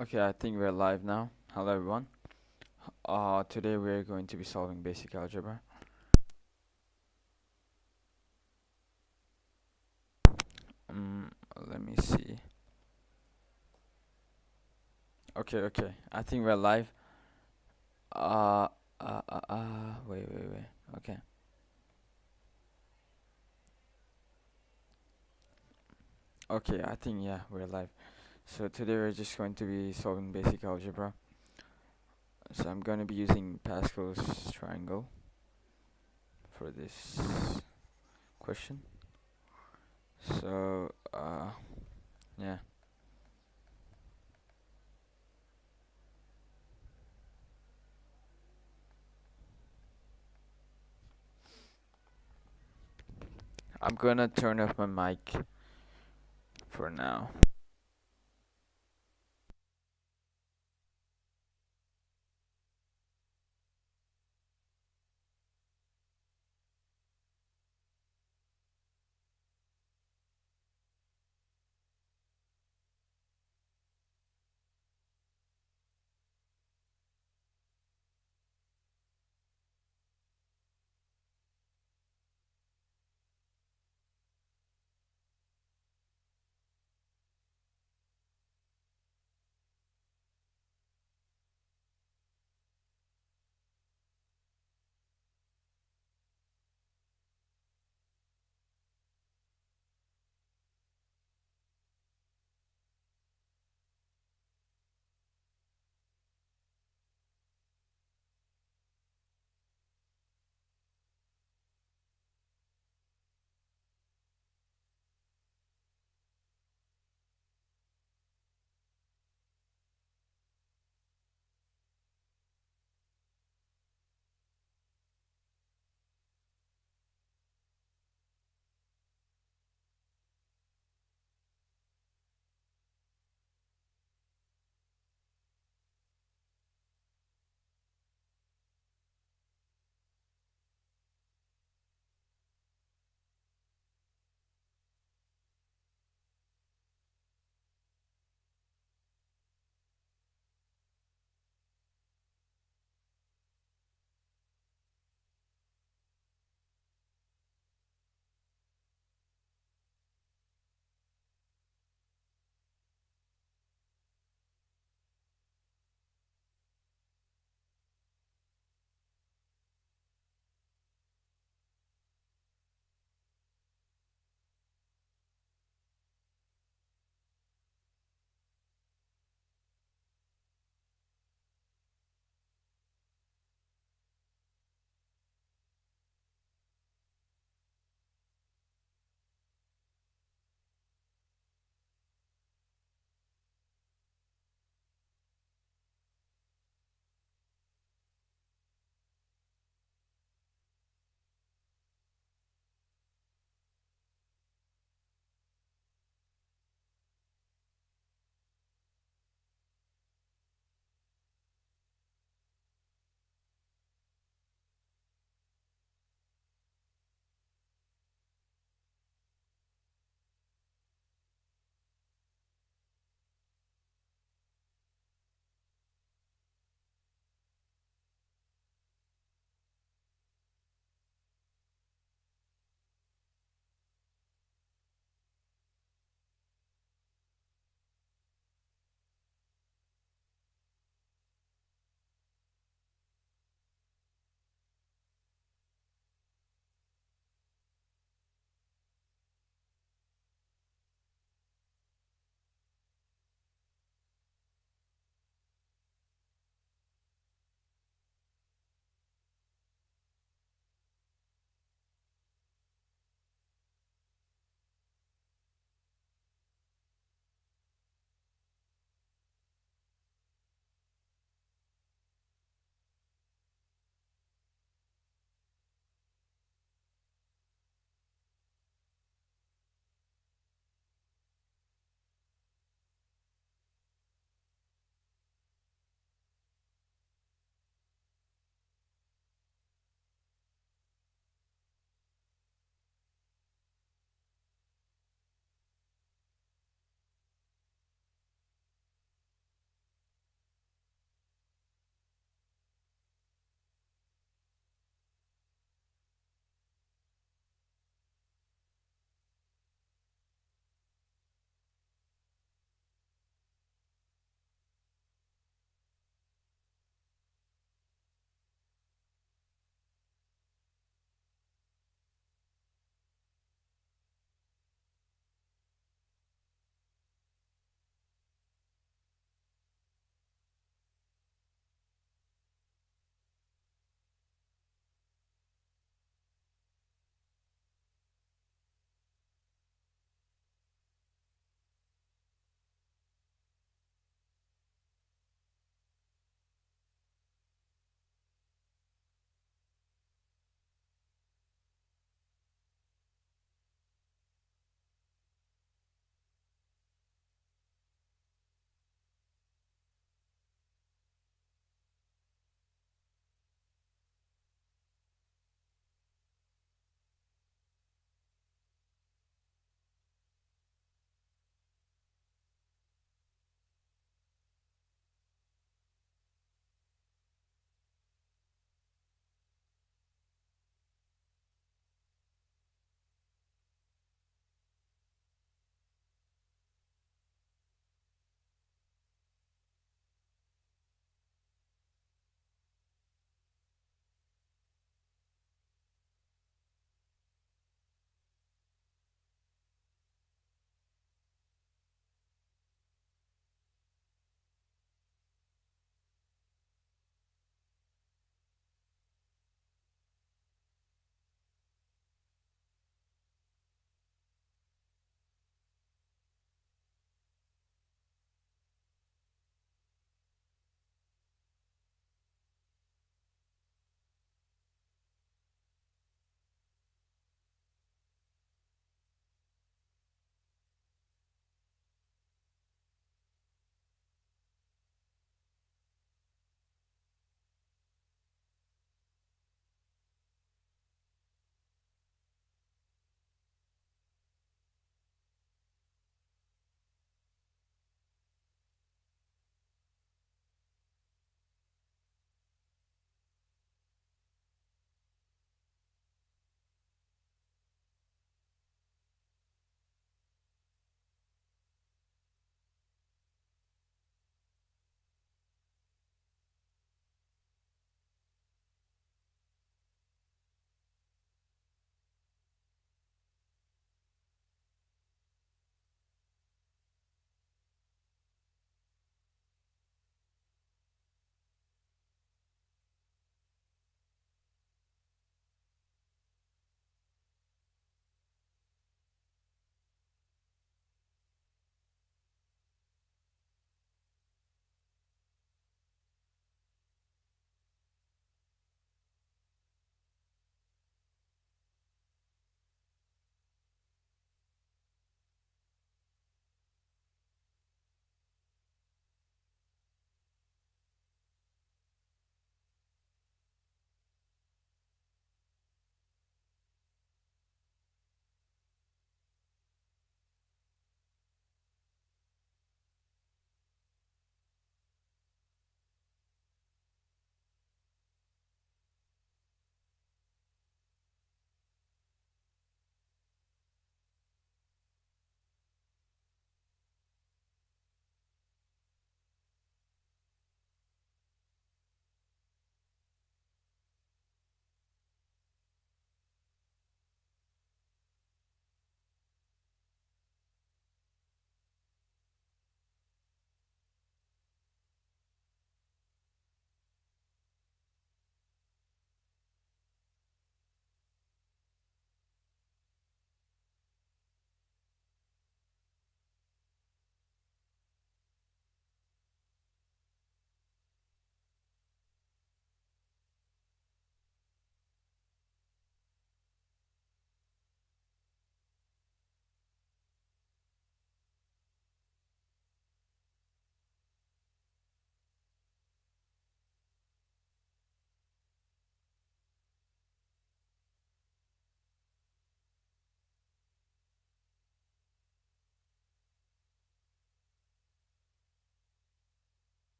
Okay, I think we're live now. Hello everyone. Today we're going to be solving basic algebra. Um, Let me see. Okay. I think we're live. Wait. Okay. Okay, I think yeah, we're live. So today we're just going to be solving basic algebra. So I'm going to be using Pascal's triangle for this question. So, yeah. I'm gonna turn off my mic for now.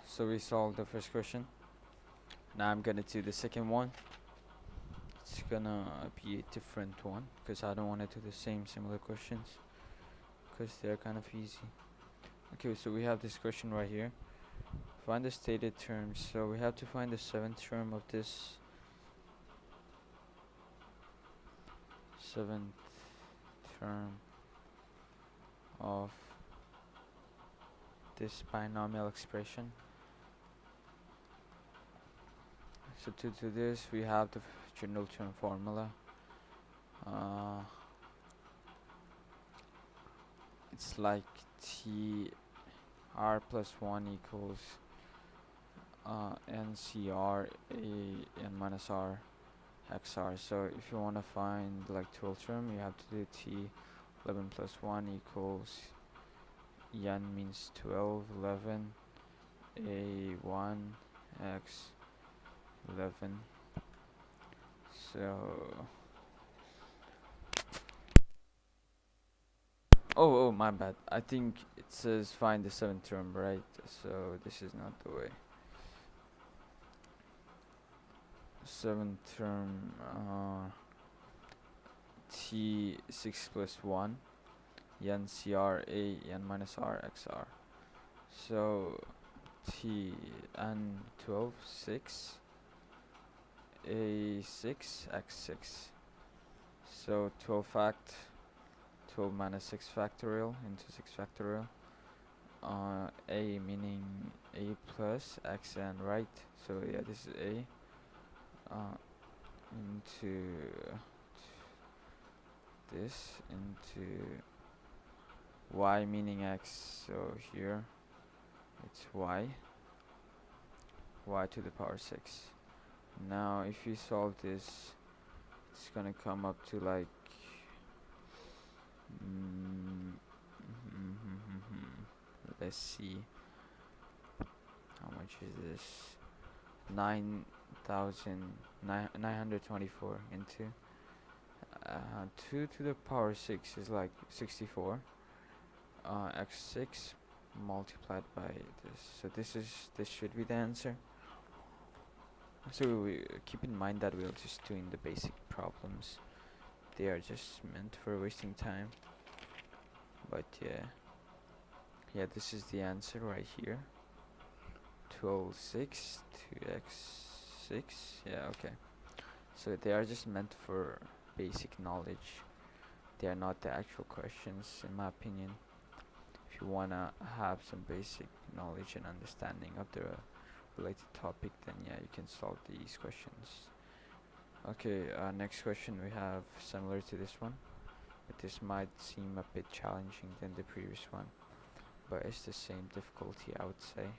So we solved the first question. Now I'm gonna do the second one. It's gonna be a different one because I don't want to do the same similar questions because they're kind of easy. Okay, so we have this question right here. Find the stated terms. So we have to find the seventh term of this seventh term of this binomial expression. So to do this, we have the general term formula. It's like t r plus 1 equals ncr a n minus r xr. So if you want to find like total term, you have to do t 11 plus 1 equals n means 12, 11 a 1 x 11. So oh my bad, I think it says find the seventh term, right? So this is not the way. Seventh term, t 6 plus 1 n cr a n minus r xr. So t n 12 6 a 6 x 6. So 12 fact 12 minus 6 factorial into 6 factorial. A meaning a plus xn, right? So yeah, this is a into this into y meaning x. So here it's y to the power 6. Now if you solve this, it's gonna come up to like let's see, how much is this? 9,924 into 2 to the power 6 is like 64. X6 multiplied by this. So this should be the answer. So we keep in mind that we're just doing the basic problems. They are just meant for wasting time. But yeah, this is the answer right here. 12.6 to x6. Yeah, okay. So they are just meant for basic knowledge. They are not the actual questions, in my opinion. If you wanna have some basic knowledge and understanding of the related topic, then yeah, you can solve these questions. Okay, next question we have similar to this one, but this might seem a bit challenging than the previous one, but it's the same difficulty, I would say.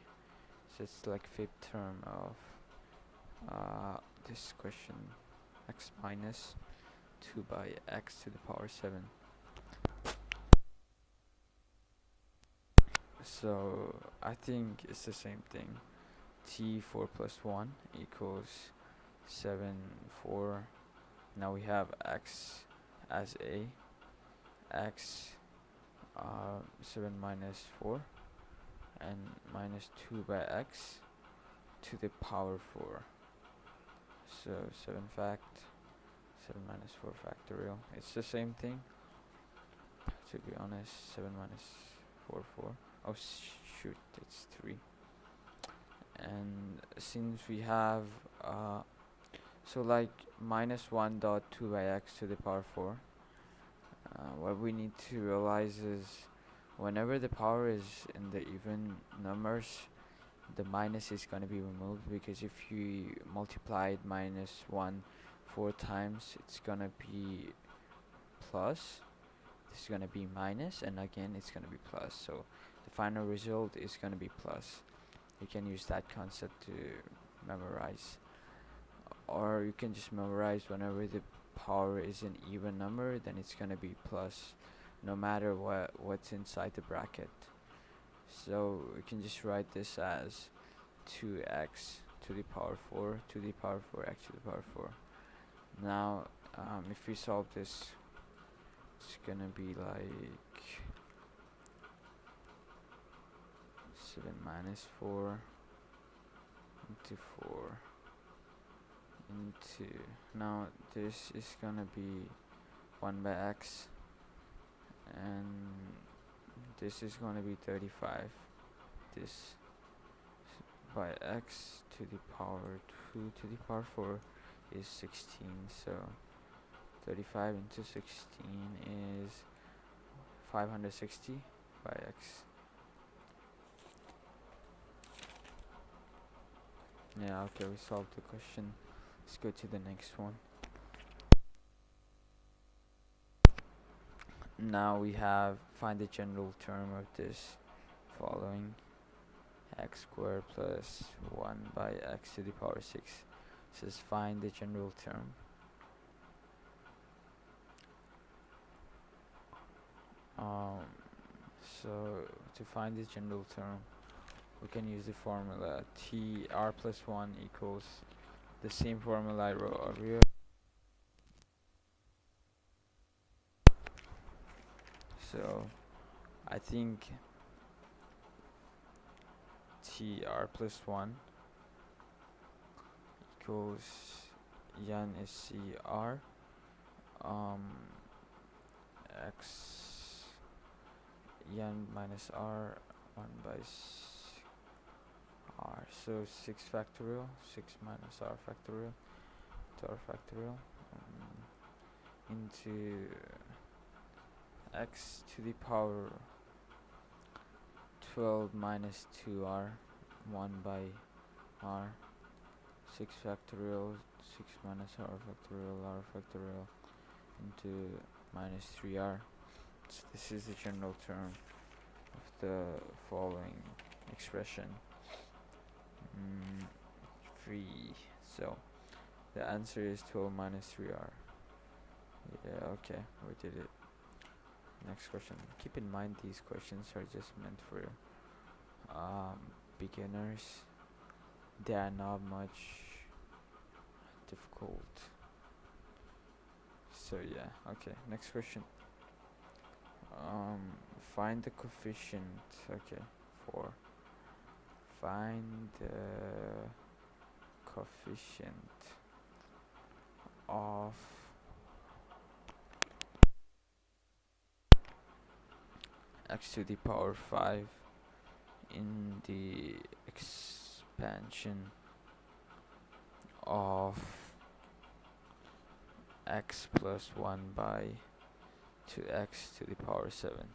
So it's like fifth term of this question, x minus 2 by x to the power 7. So I think it's the same thing. T4 plus 1 equals 7, 4. Now we have x as a, x 7 minus 4, and minus 2 by x to the power 4. So 7 fact, 7 minus 4 factorial. It's the same thing, to be honest. 7 minus 4, 4. Oh shoot, it's 3. And since we have so like minus 1 dot 2 by x to the power 4, what we need to realize is whenever the power is in the even numbers, the minus is going to be removed, because if you multiply minus 1 4 times, it's going to be plus, this is going to be minus, and again it's going to be plus. So the final result is going to be plus. You can use that concept to memorize, or you can just memorize whenever the power is an even number, then it's going to be plus no matter what's inside the bracket. So we can just write this as 2x to the power 4 to the power 4x to the power 4. Now if we solve this, it's gonna be like 7 minus 4 into 4 into, now this is gonna be 1 by x, and this is gonna be 35. This by x to the power 2 to the power 4 is 16, so 35 into 16 is 560 by x. Yeah, okay, we solved the question. Let's go to the next one. Now we have find the general term of this following: x squared plus 1 by x to the power 6. It says find the general term. So to find the general term, we can use the formula t r plus 1 equals the same formula I wrote earlier. So I think tr plus 1 equals yan is cr, x yan minus r 1 by r, so 6 factorial, 6 minus r factorial to r factorial, into x to the power 12 minus 2r 1 by r, 6 factorial, 6 minus r factorial into minus 3r. So this is the general term of the following expression. 3. So the answer is 12 minus 3r. Yeah, okay, we did it. Next question. Keep in mind these questions are just meant for beginners. They are not much difficult. So yeah, okay, next question. Find the coefficient. Okay, 4. Find the coefficient of x to the power 5 in the expansion of x plus 1 by 2x to the power 7.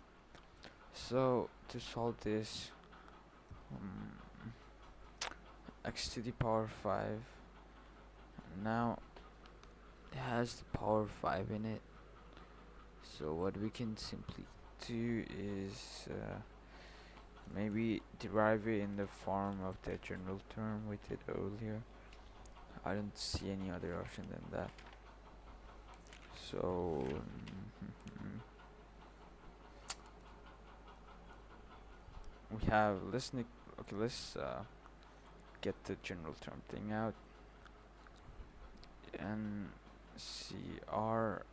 So to solve this, x to the power 5 now it has the power 5 in it, so what we can simply do is maybe derive it in the form of the general term we did earlier. I don't see any other option than that. So we have, let's get the general term thing out and see r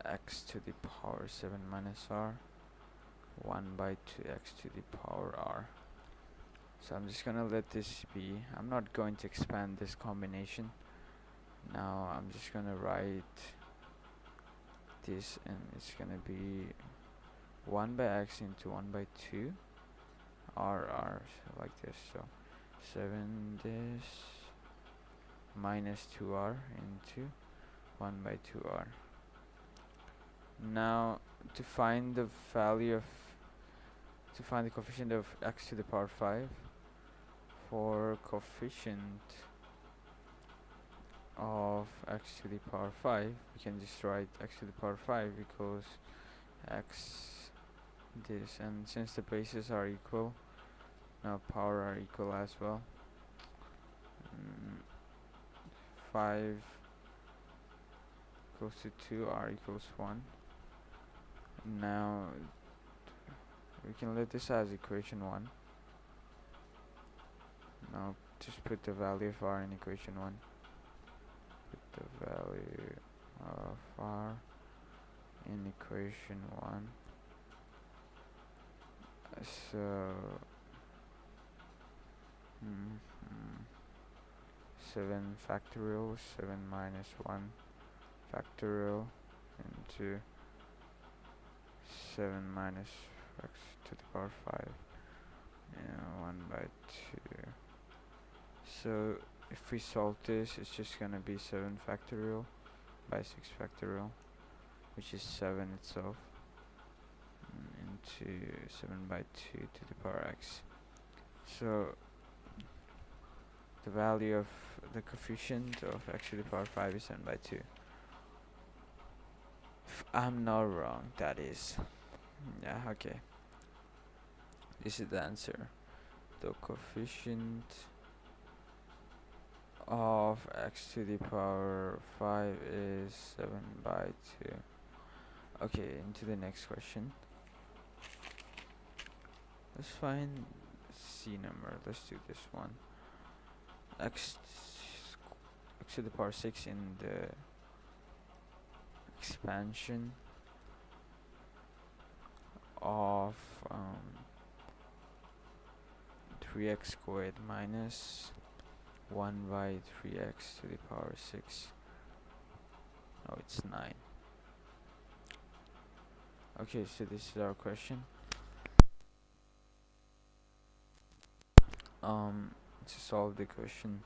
x to the power 7 minus r 1 by 2x to the power r. So I'm just gonna let this be. I'm not going to expand this combination. Now I'm just gonna write this, and it's gonna be 1 by x into 1 by 2 r, so like this. So 7 this minus 2r into 1 by 2r. Now to find the coefficient of x to the power 5, for coefficient of x to the power 5, we can just write x to the power 5 equals x this, and since the bases are equal, now power are equal as well. 5 equals to 2, r equals 1. Now we can let this as equation 1. Now just put the value of r in equation 1. Put the value of r in equation 1. So 7 factorial, 7 minus 1 factorial into 7 minus x to the power 5 and 1 by 2. So if we solve this, it's just gonna be 7 factorial by 6 factorial, which is 7 itself, into 7 by 2 to the power x. So the value of the coefficient of x to the power 5 is 7 by 2. If I'm not wrong, that is. Yeah, okay. This is the answer. The coefficient of x to the power 5 is 7 by 2. Okay, into the next question. Let's find C number. Let's do this one. X to the power 6 in the expansion of 3x squared minus 1 by 3x to the power 6. Oh, it's 9. Okay, so this is our question. To solve the question,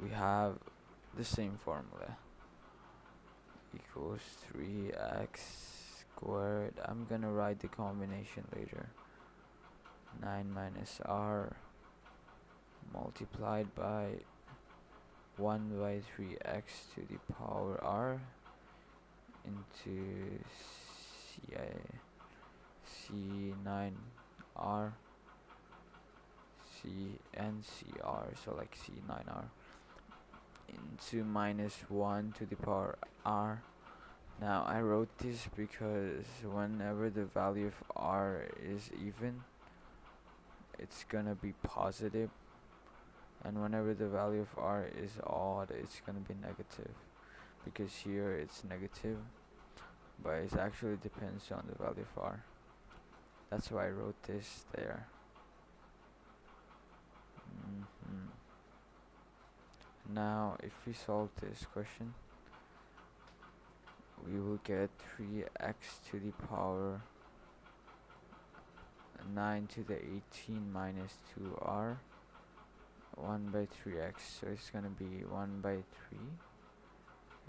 we have the same formula. Equals 3x squared. I'm gonna write the combination later. 9 minus r multiplied by 1 by 3x to the power r into C9r C and CR, so like C9r into minus 1 to the power r. Now I wrote this because whenever the value of r is even, it's gonna be positive, and whenever the value of r is odd, it's gonna be negative, because here it's negative, but it actually depends on the value of r. That's why I wrote this there. Now if we solve this question, we will get 3x to the power 9 to the 18 minus 2r 1 by 3x, so it's gonna be 1 by 3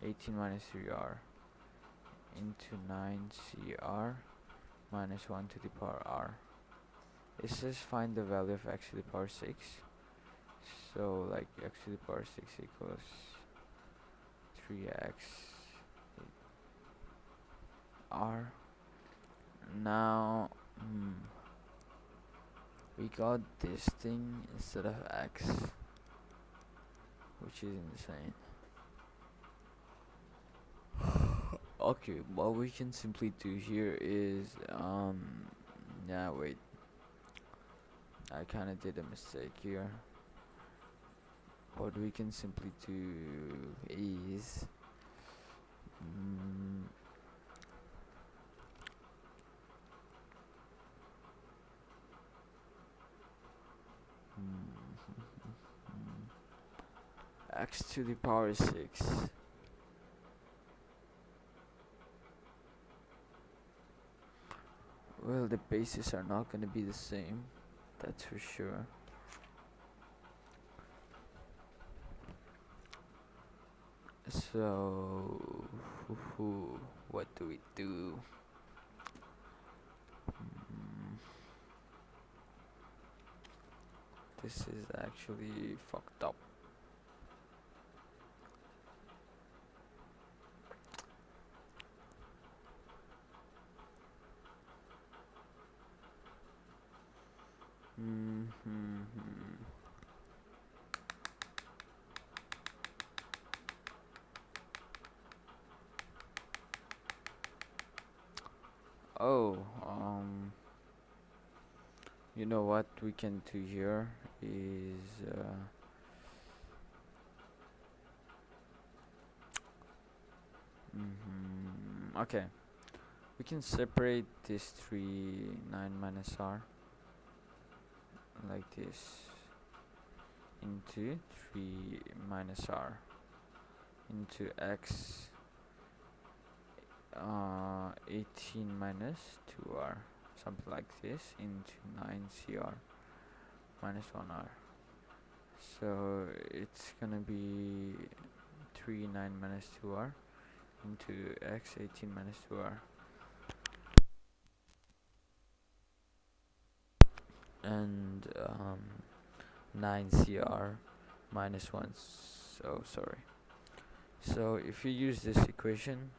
18 minus 3r into 9cr minus 1 to the power r. It says find the value of x to the power 6, so like x to the power 6 equals 3x r. Now we got this thing instead of x, which is insane. Okay, what we can simply do here is yeah, wait, I kinda did a mistake here. What we can simply do is x to the power 6 . Well, the bases are not gonna be the same, that's for sure. So what do we do? This is actually fucked up. Oh, you know what we can do here is okay, we can separate this 3 9 minus r like this, into 3 minus r into x 18 minus 2r, something like this, into 9cr minus 1r. So it's gonna be 3 9 minus 2r into x 18 minus 2r, and 9cr minus 1. So sorry. So if you use this equation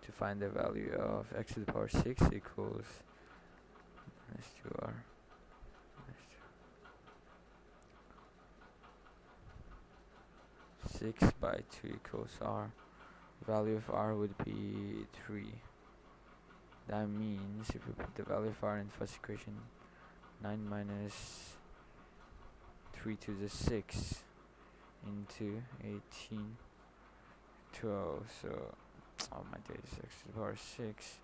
to find the value of x to the power 6 equals minus 2r minus 6 by 2 equals r. Value of r would be 3. That means if we put the value of r in the first equation, 9 minus 3 to the 6 into 18 12, so oh my days, x to the power 6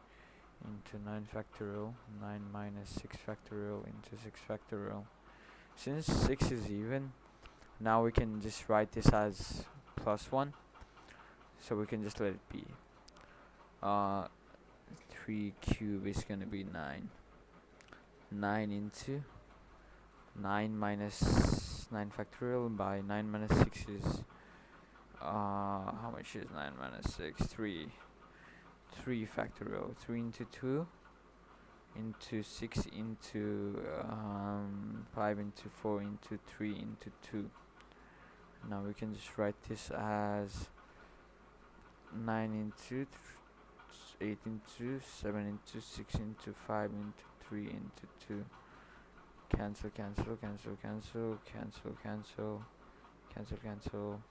into 9 factorial, 9 minus 6 factorial into 6 factorial. Since 6 is even, now we can just write this as plus 1, so we can just let it be. 3 cube is gonna be 9. 9 into 9 minus 9 factorial by 9 minus 6 is how much is 9 minus 6? 3 factorial. 3 into 2 into 6 into 5 into 4 into 3 into 2. Now we can just write this as 9 into 8 into 7 into 6 into 5 into 3 into 2. Cancel, cancel, cancel, cancel, cancel, cancel, cancel, cancel.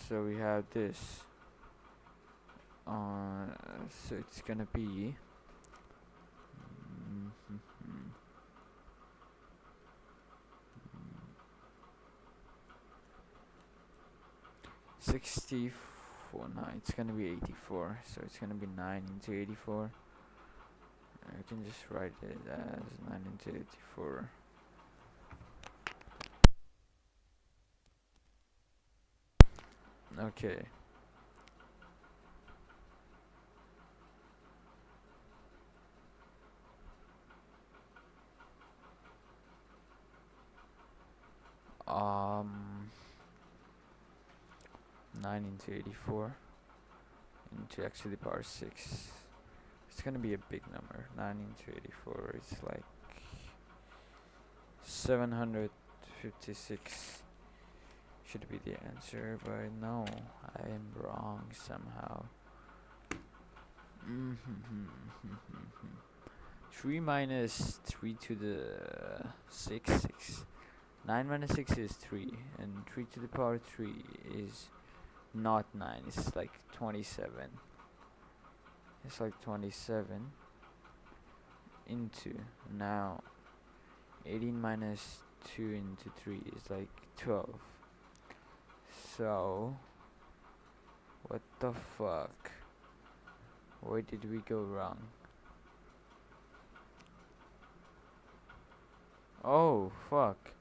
So we have this. So it's gonna be 64. No, it's gonna be 84. So it's gonna be 9 into 84. I can just write it as 9 into 84. Okay. Um, 9 into 84 into x to the power 6. It's gonna be a big number. 9 into 84 is like 756. Should be the answer, but no, I am wrong somehow. 3 minus 3 to the 6, 6. 9 minus 6 is 3, and 3 to the power 3 is not 9, it's like 27. It's like 27 into, now 18 minus 2 into 3 is like 12. So what the fuck, where did we go wrong? Oh fuck,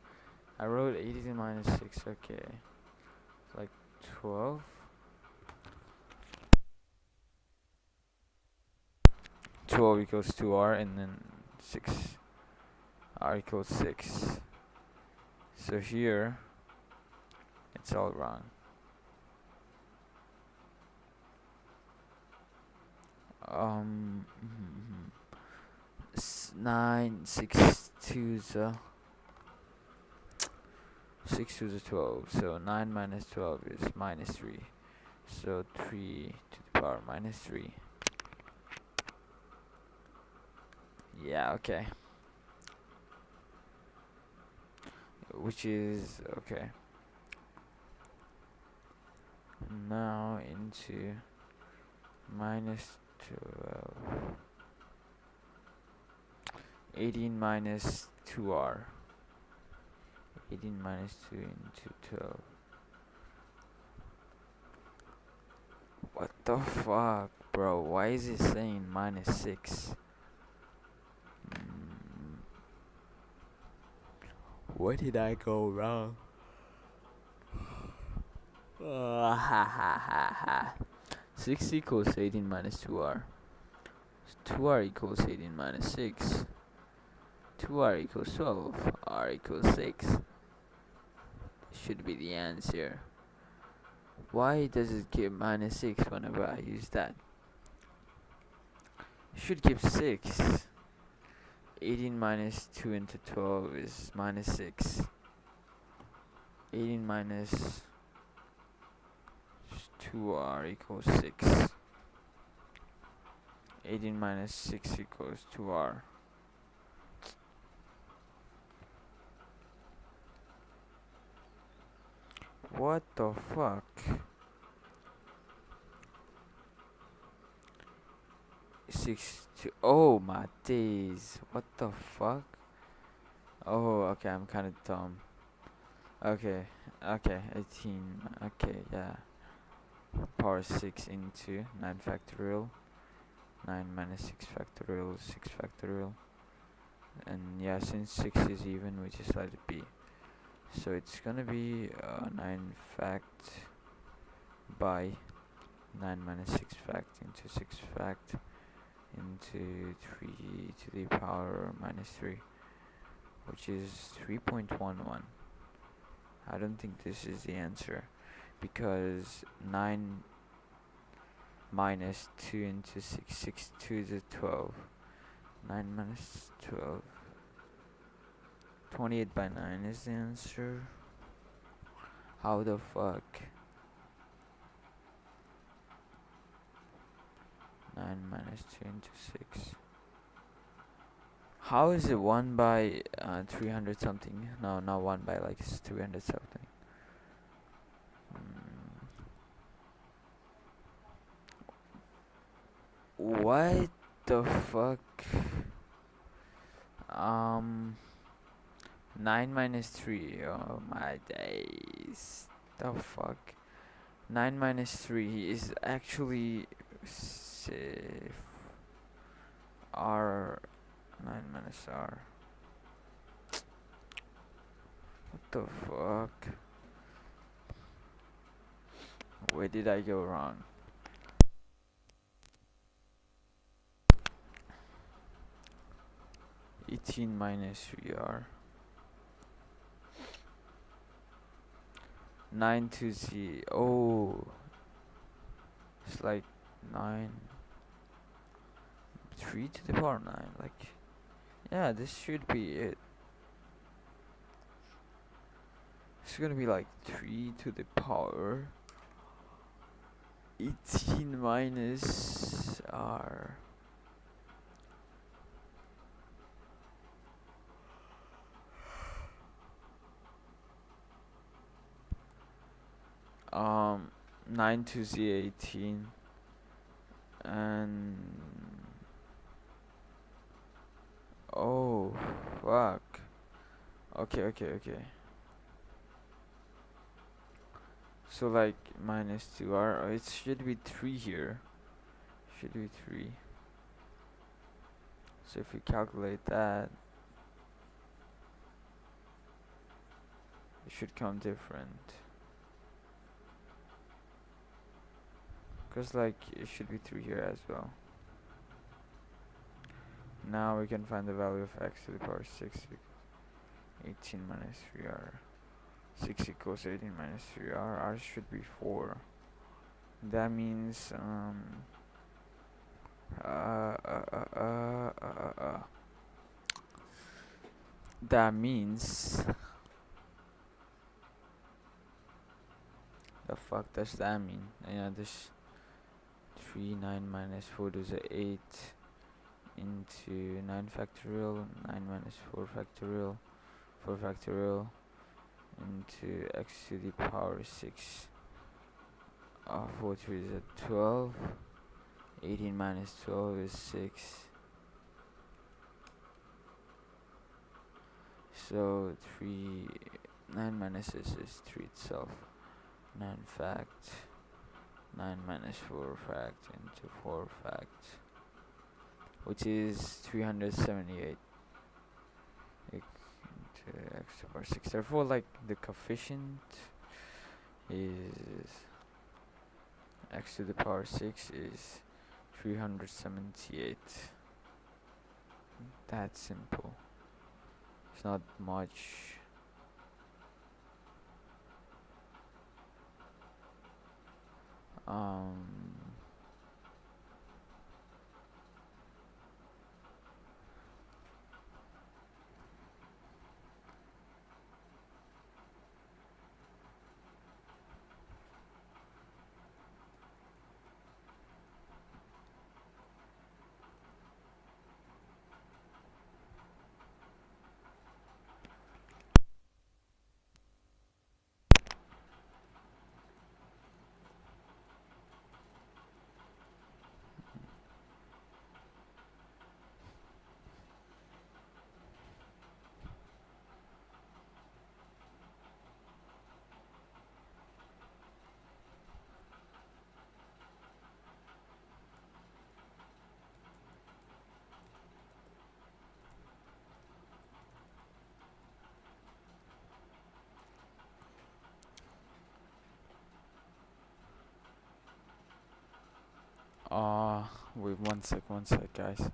I wrote 18 minus 6, okay. It's like 12. 12 equals 2r, and then 6r equals 6. So here it's all wrong. 9 6 2 6 to the 12, so 9 minus 12 is minus 3, so 3 to the power minus 3. Yeah, okay. Which is okay. Now into minus 12. 18 minus 2r. 18 minus 2 into 12. What the fuck, bro? Why is it saying minus 6? Where did I go wrong? Ha ha ha ha. 6 equals 18 minus 2r. 2r equals 18 minus 6. 2r equals 12. R equals 6. Should be the answer. Why does it give minus 6 whenever I use that? It should give 6. 18 minus 2 into 12 is minus 6. 18 minus 2r equals 6. 18 minus 6 equals 2r. What the fuck? oh my days. What the fuck? Oh, okay, I'm kind of dumb. Okay, 18. Okay, yeah. Power 6 into 9 factorial. 9 minus 6 factorial, 6 factorial. And yeah, since 6 is even, we just let it be. So it's gonna be 9 fact by 9 minus 6 fact into 6 fact into 3 to the power minus 3, which is 3.11. I don't think this is the answer, because 9 minus 2 into 6, 2 is 12. 9 minus 12. 28 by 9 is the answer. How the fuck? 9 minus 2 into 6. How is it 1 by 300 something? No, not 1 by, like, it's 300 something. What the fuck? 9 minus 3. Oh my days. The fuck? 9 minus 3 is actually r. 9 minus r. What the fuck? Where did I go wrong? Eighteen minus 3r. 9 to z. Oh, it's like 9. 3 to the power 9. Like, yeah, this should be it. It's gonna be like 3 to the power 18 minus r. Um, 9 to z 18, and oh fuck. Okay. So like minus 2r. It should be 3 here. Should be 3. So if we calculate that, it should come different. Cause like it should be 3 here as well. Now we can find the value of x to the power 6. 18 minus 3r. 6 equals 18 minus 3r. R should be 4. That means that means, the fuck does that mean? Yeah, this 3, 9 minus 4 is 8 into 9 factorial, 9 minus 4 factorial, 4 factorial into x to the power 6. 4 3 is 12. 18 minus 12 is 6. So 9 minus this is 3 itself. 9 fact. 9 minus 4 fact into 4 fact, which is 378 into x x to the power 6. Therefore, like, the coefficient is x to the power 6 is 378. That's simple. It's not much. Um, uh, wait, one sec, guys.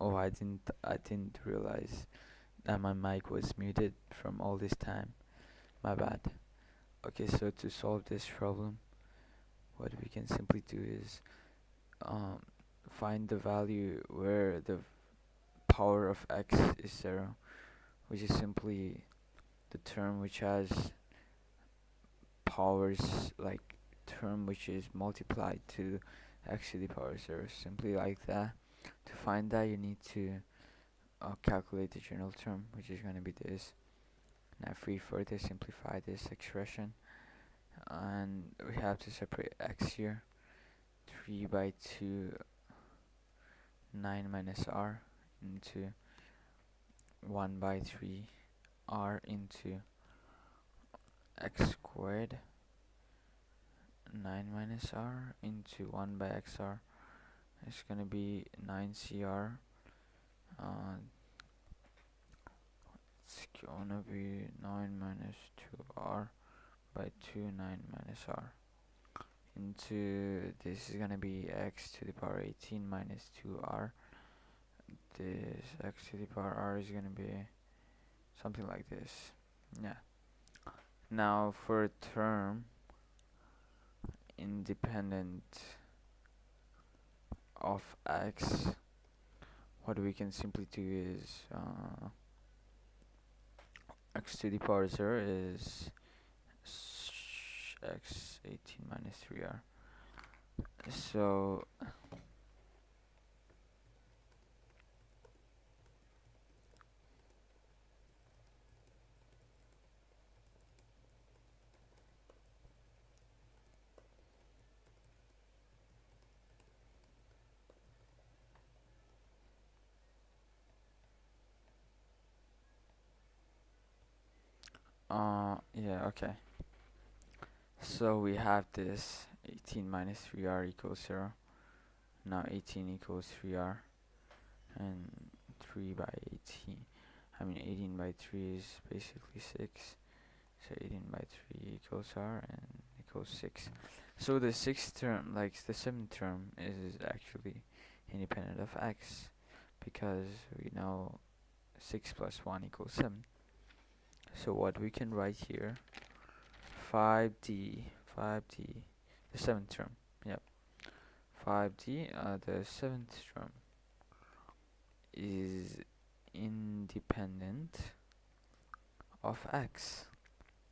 Oh, I didn't realize that my mic was muted from all this time. My bad. Okay, so to solve this problem, what we can simply do is um, find the value where the power of x is 0, which is simply the term which has powers, like term which is multiplied to x to the power 0, simply like that. To find that, you need to calculate the general term, which is going to be this. Now if we further simplify this expression, and we have to separate x here, 3 by 2, 9 minus r, into 1 by 3 r into x squared, 9 minus r into 1 by xr. It's gonna be 9cr. It's gonna be 9 minus 2r by 2, 9 minus r, into this is gonna be x to the power 18 minus 2r. This x to the power r is gonna be something like this. Yeah. Now for a term independent of x, what we can simply do is x to the power 0 is x 18 minus 3r. So yeah, okay. So we have this 18 minus 3r equals 0. Now 18 equals 3r, and 3 by 18, 18 by 3 is basically 6. So 18 by 3 equals r, and equals 6. So the sixth term, like the seventh term, is actually independent of x, because we know 6 plus 1 equals 7. So what we can write here, 5d, the seventh term, yep, 5d, the seventh term is independent of x.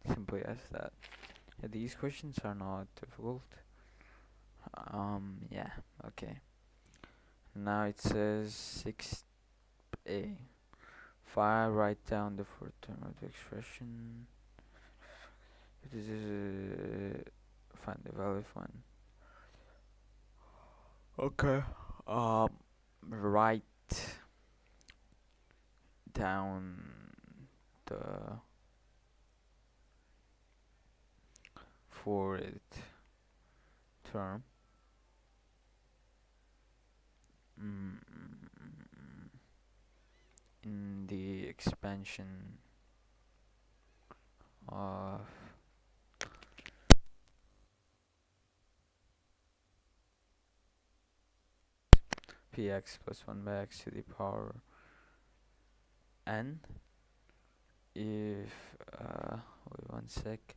Simply as that. Yeah, these questions are not difficult. Yeah, okay. Now it says 6a. If I write down the fourth term of the expression, this is find the value of 1. Okay. Write down the fourth term. In the expansion of px plus 1 by x to the power n, if wait one sec.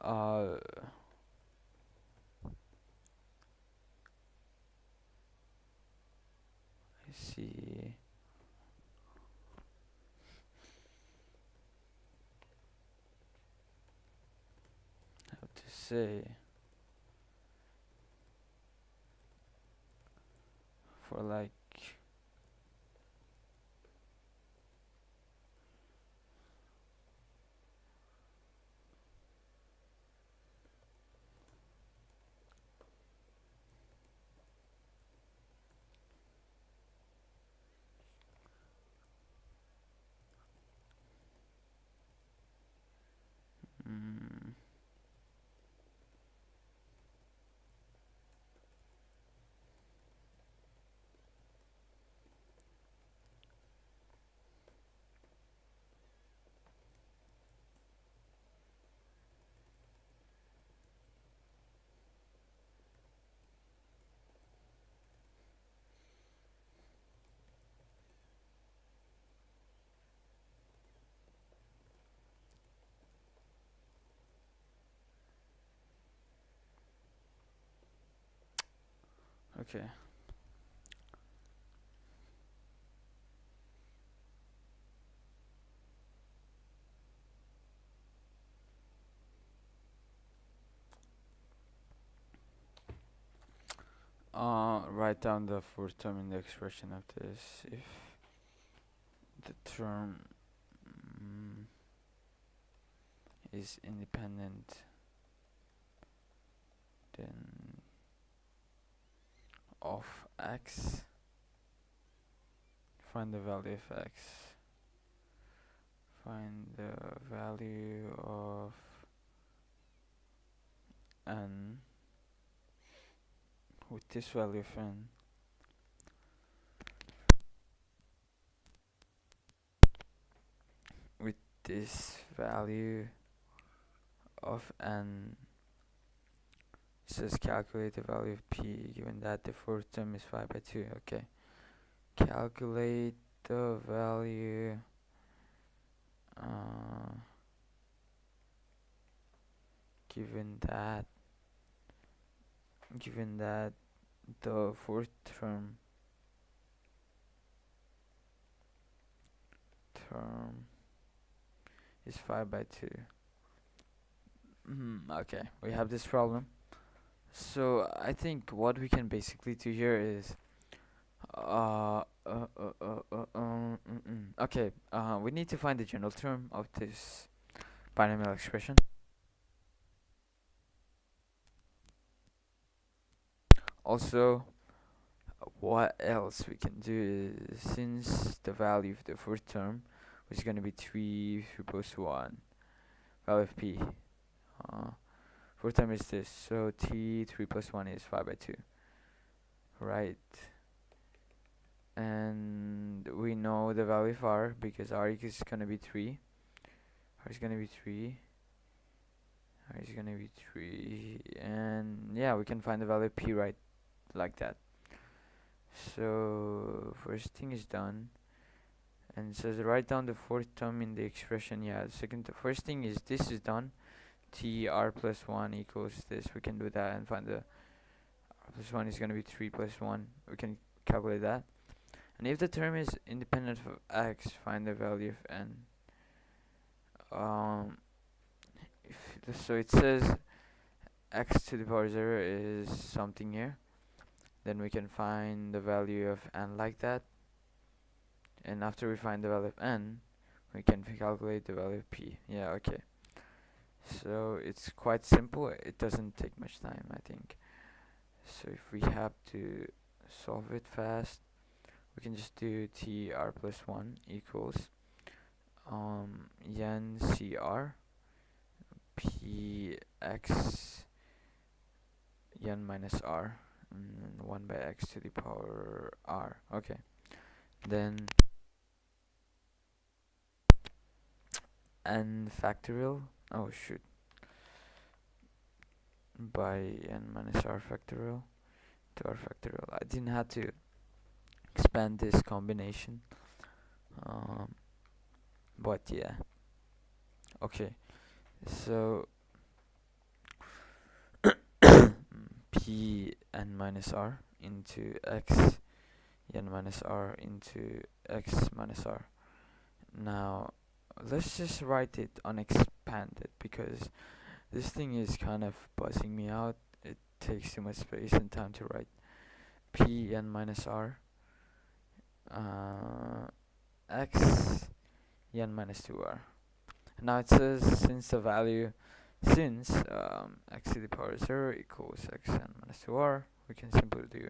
I see. How to say, for like mm, Okay. Write down the fourth term in the expression of this. If the term mm, is independent, then of x, find the value of x. Find the value of n with this value of n. With this value of n, says calculate the value of p given that the fourth term is 5 by 2. Okay. Calculate the value given that the fourth term is 5 by 2. Okay, we have this problem. So I think what we can basically do here is okay, we need to find the general term of this binomial expression. Also, what else we can do is, since the value of the fourth term is going to be 3 plus 1, value of p, fourth term is this, so 3 plus 1 is 5 by 2, right? And we know the value of r because r is going to be 3, r is going to be 3, r is going to be 3, and yeah, we can find the value of p right like that. So first thing is done, and it says write down the fourth term in the expression. Yeah, the first thing is this is done. T r plus 1 equals this. We can do that and find the r plus 1 is going to be 3 plus 1. We can calculate that. And if the term is independent of x, find the value of n. So it says x to the power 0 is something here. Then we can find the value of n like that. And after we find the value of n, we can calculate the value of p. Yeah, okay. So it's quite simple. It doesn't take much time, I think. So if we have to solve it fast, we can just do t r plus 1 equals n cr p x n minus r, and 1 by x to the power r. Okay. Then n factorial, oh shoot, by n minus r factorial to r factorial. I didn't have to expand this combination, but yeah. Okay, so p n minus r into x n minus r into x minus r. Now let's just write it unexpanded because this thing is kind of buzzing me out. It takes too much space and time to write p n minus r x n minus 2r. Now it says since x to the power 0 equals x n minus 2r, we can simply do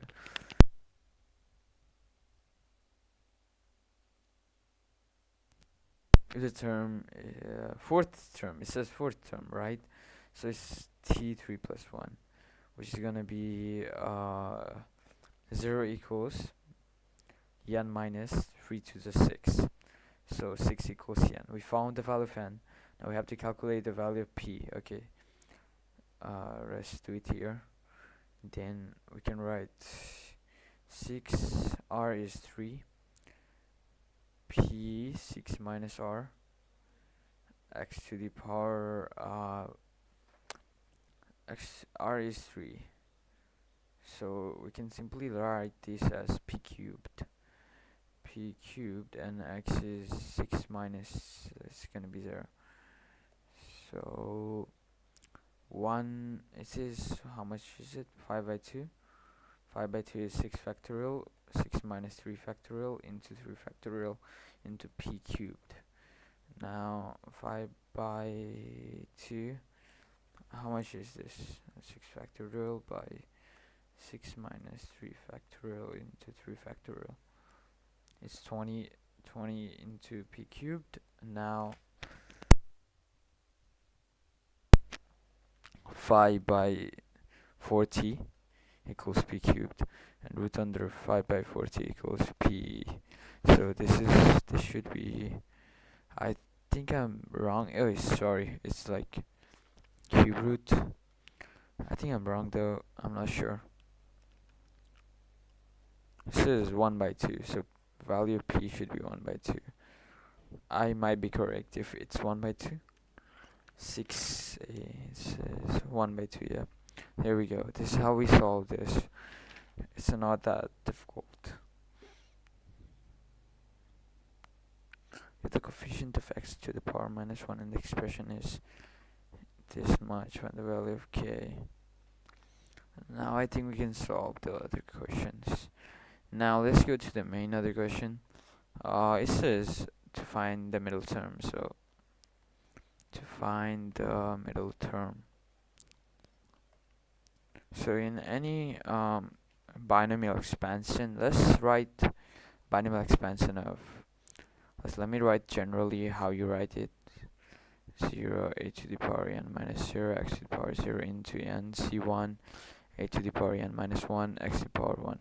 if the term fourth term, it says fourth term, right? So it's t3 plus 1, which is gonna be 0 equals n minus 3 to the 6, so 6 equals n. We found the value of n. Now we have to calculate the value of p. Okay, let's do it here. Then we can write 6 r is 3, p 6 minus r, x to the power x r is 3, So we can simply write this as p cubed. P cubed, and x is 6 minus, it's gonna be 0. So 1, it is, how much is it? 5 by 2. 5 by 2 is 6 factorial. 6 minus 3 factorial into 3 factorial into p cubed. Now 5 by 2, how much is this? 6 factorial by 6 minus 3 factorial into 3 factorial. It's 20 into p cubed. Now 5 by 40 equals p cubed, and root under 5 by 40 equals p. So this should be, I think I'm wrong. Oh, sorry, it's like cube root. I think I'm wrong though, I'm not sure. This is 1 by 2, so value of p should be 1 by 2. I might be correct if it's 1 by 2. 6, it says 1 by 2, yeah. There we go. This is how we solve this. It's not that difficult. If the coefficient of x to the power minus 1 in the expression is this much when the value of k. Now I think we can solve the other questions. Now let's go to the main other question. It says to find the middle term. So to find the middle term. So in any binomial expansion, let's write binomial expansion of, let me write generally how you write it. 0 a to the power n minus 0 x to the power 0 into n c1 a to the power n minus 1 x to the power 1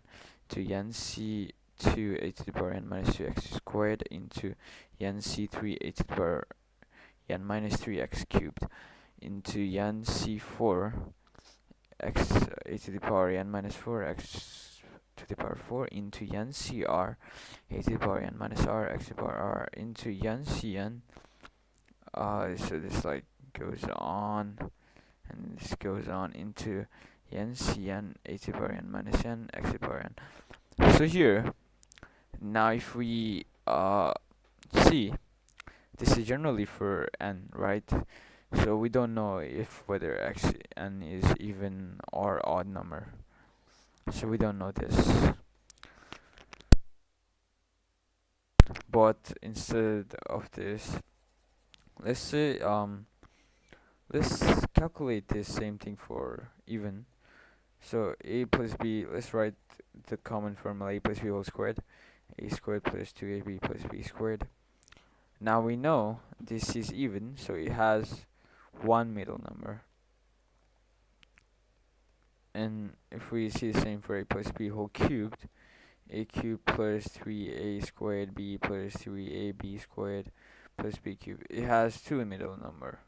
to n c2 a to the power n minus 2 x squared into n c3 a to the power n minus 3 x cubed into n c4 x a to the power n minus 4 x to the power 4 into n cr a to the power n minus r x to the power r into n cn. So this like goes on, and this goes on into n cn a to the power n minus n x to the power n. So here, now if we see, this is generally for n, right? So we don't know if whether n is even or odd number. So we don't know this. But instead of this, let's say let's calculate this same thing for even. So a plus b, let's write the common formula: a plus b whole squared, a squared plus 2ab plus b squared. Now we know this is even, so it has one middle number. And if we see the same for a plus b whole cubed, a cubed plus 3a squared b plus 3ab squared plus b cubed, it has two middle number.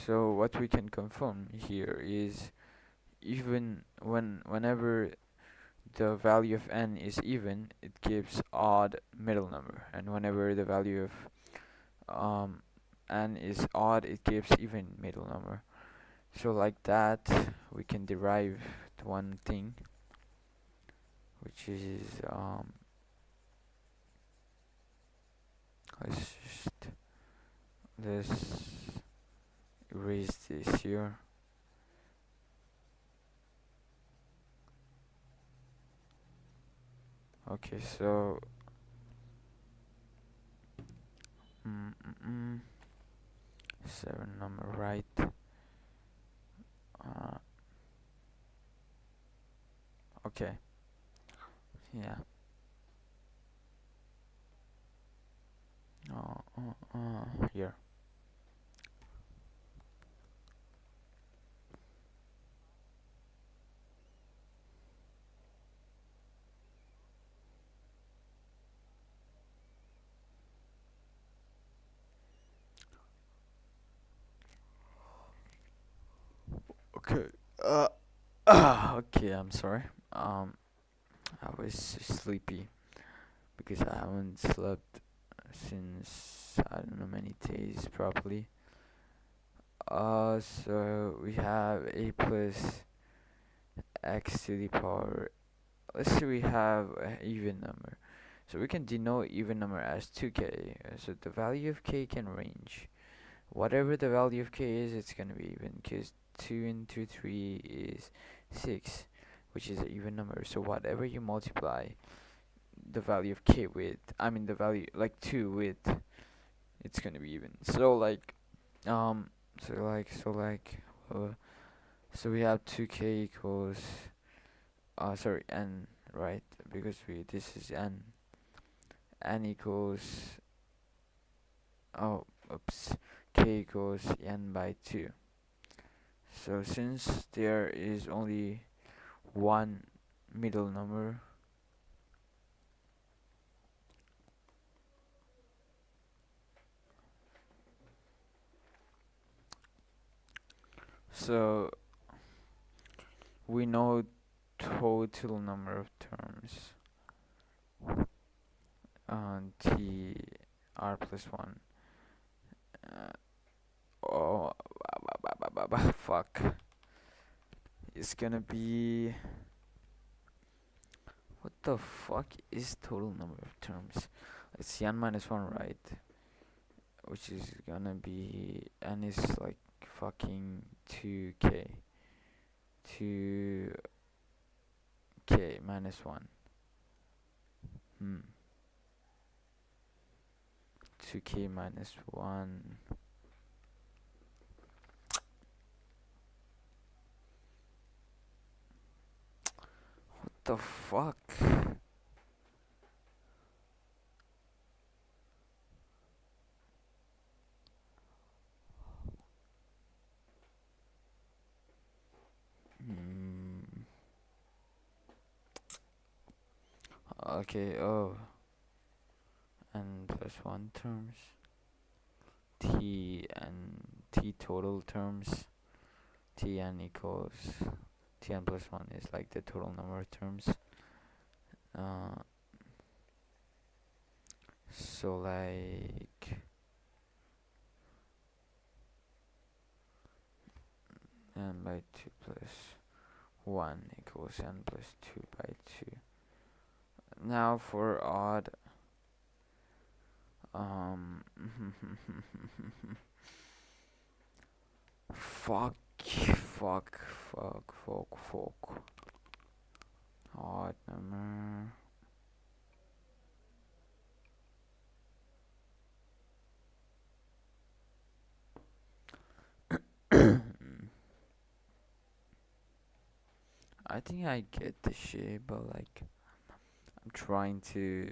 So what we can confirm here is, even whenever the value of n is even, it gives odd middle number, and whenever the value of n is odd, it gives even middle number. So like that, we can derive one thing, which is let's erase this here. Okay, so 7 number, right? Okay, yeah. Here. Okay. Okay, I'm sorry. I was sleepy because I haven't slept since I don't know many days properly. So we have a plus x to the power. Let's say we have an even number. So we can denote even number as 2k. So the value of k can range. Whatever the value of k is, it's gonna be even, because 2 into 3 is 6, which is an even number. So whatever you multiply the value of k with, I mean the value like 2 with, it's gonna be even. So like, um, so like, so like, uh, so we have 2k equals, sorry, n, right? Because this is n equals, oh, oops, k equals n by 2. So since there is only one middle number, so we know total number of terms, t r plus 1. Oh, fuck. It's gonna be, what the fuck is total number of terms? It's n minus 1, right? Which is gonna be, n is like fucking 2k. 2k minus 1. 2k minus 1. What the fuck? Okay, oh. N plus 1 terms. T and t total terms. Tn equals, Tn plus 1 is like the total number of terms. So like, n by 2 plus 1 equals n plus 2 by 2. Now for odd, fuck, odd number. I think I get the shit, but like, I'm trying to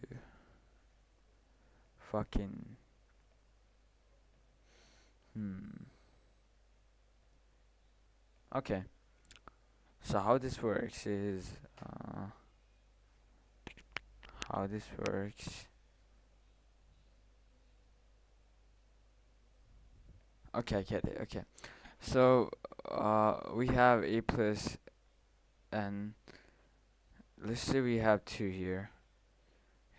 fucking, okay. So how this works is, how this works. Okay, I get it. Okay. So, we have a plus n. Let's say we have 2 here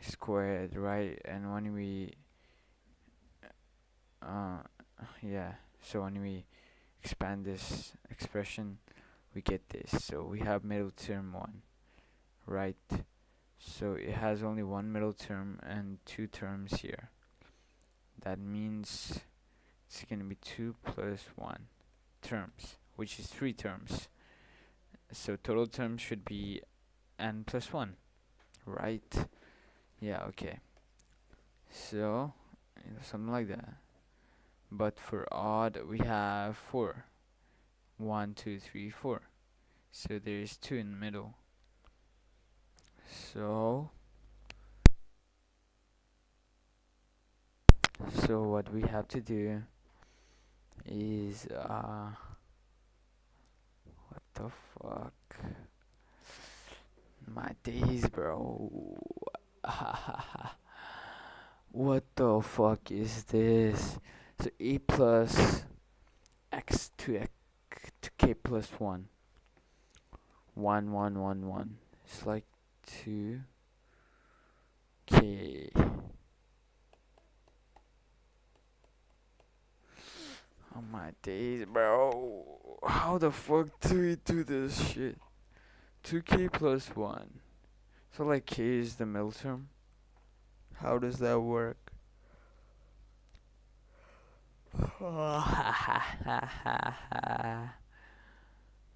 squared, right? And when we, yeah. So when we expand this expression, we get this. So we have middle term 1, right? So it has only one middle term and 2 terms here. That means it's gonna be 2 plus 1 terms, which is 3 terms. So total terms should be n plus 1, right? Yeah, okay. So, something like that. But for odd, we have 4. 1, 2, 3, 4. So there is 2 in the middle. So what we have to do is, what the fuck? My days, bro. What the fuck is this? So a plus x to k plus 1. 1, 1, 1, 1. It's like 2k. My days, bro. How the fuck do we do this shit? 2k plus 1. So like k is the middle term. How does that work?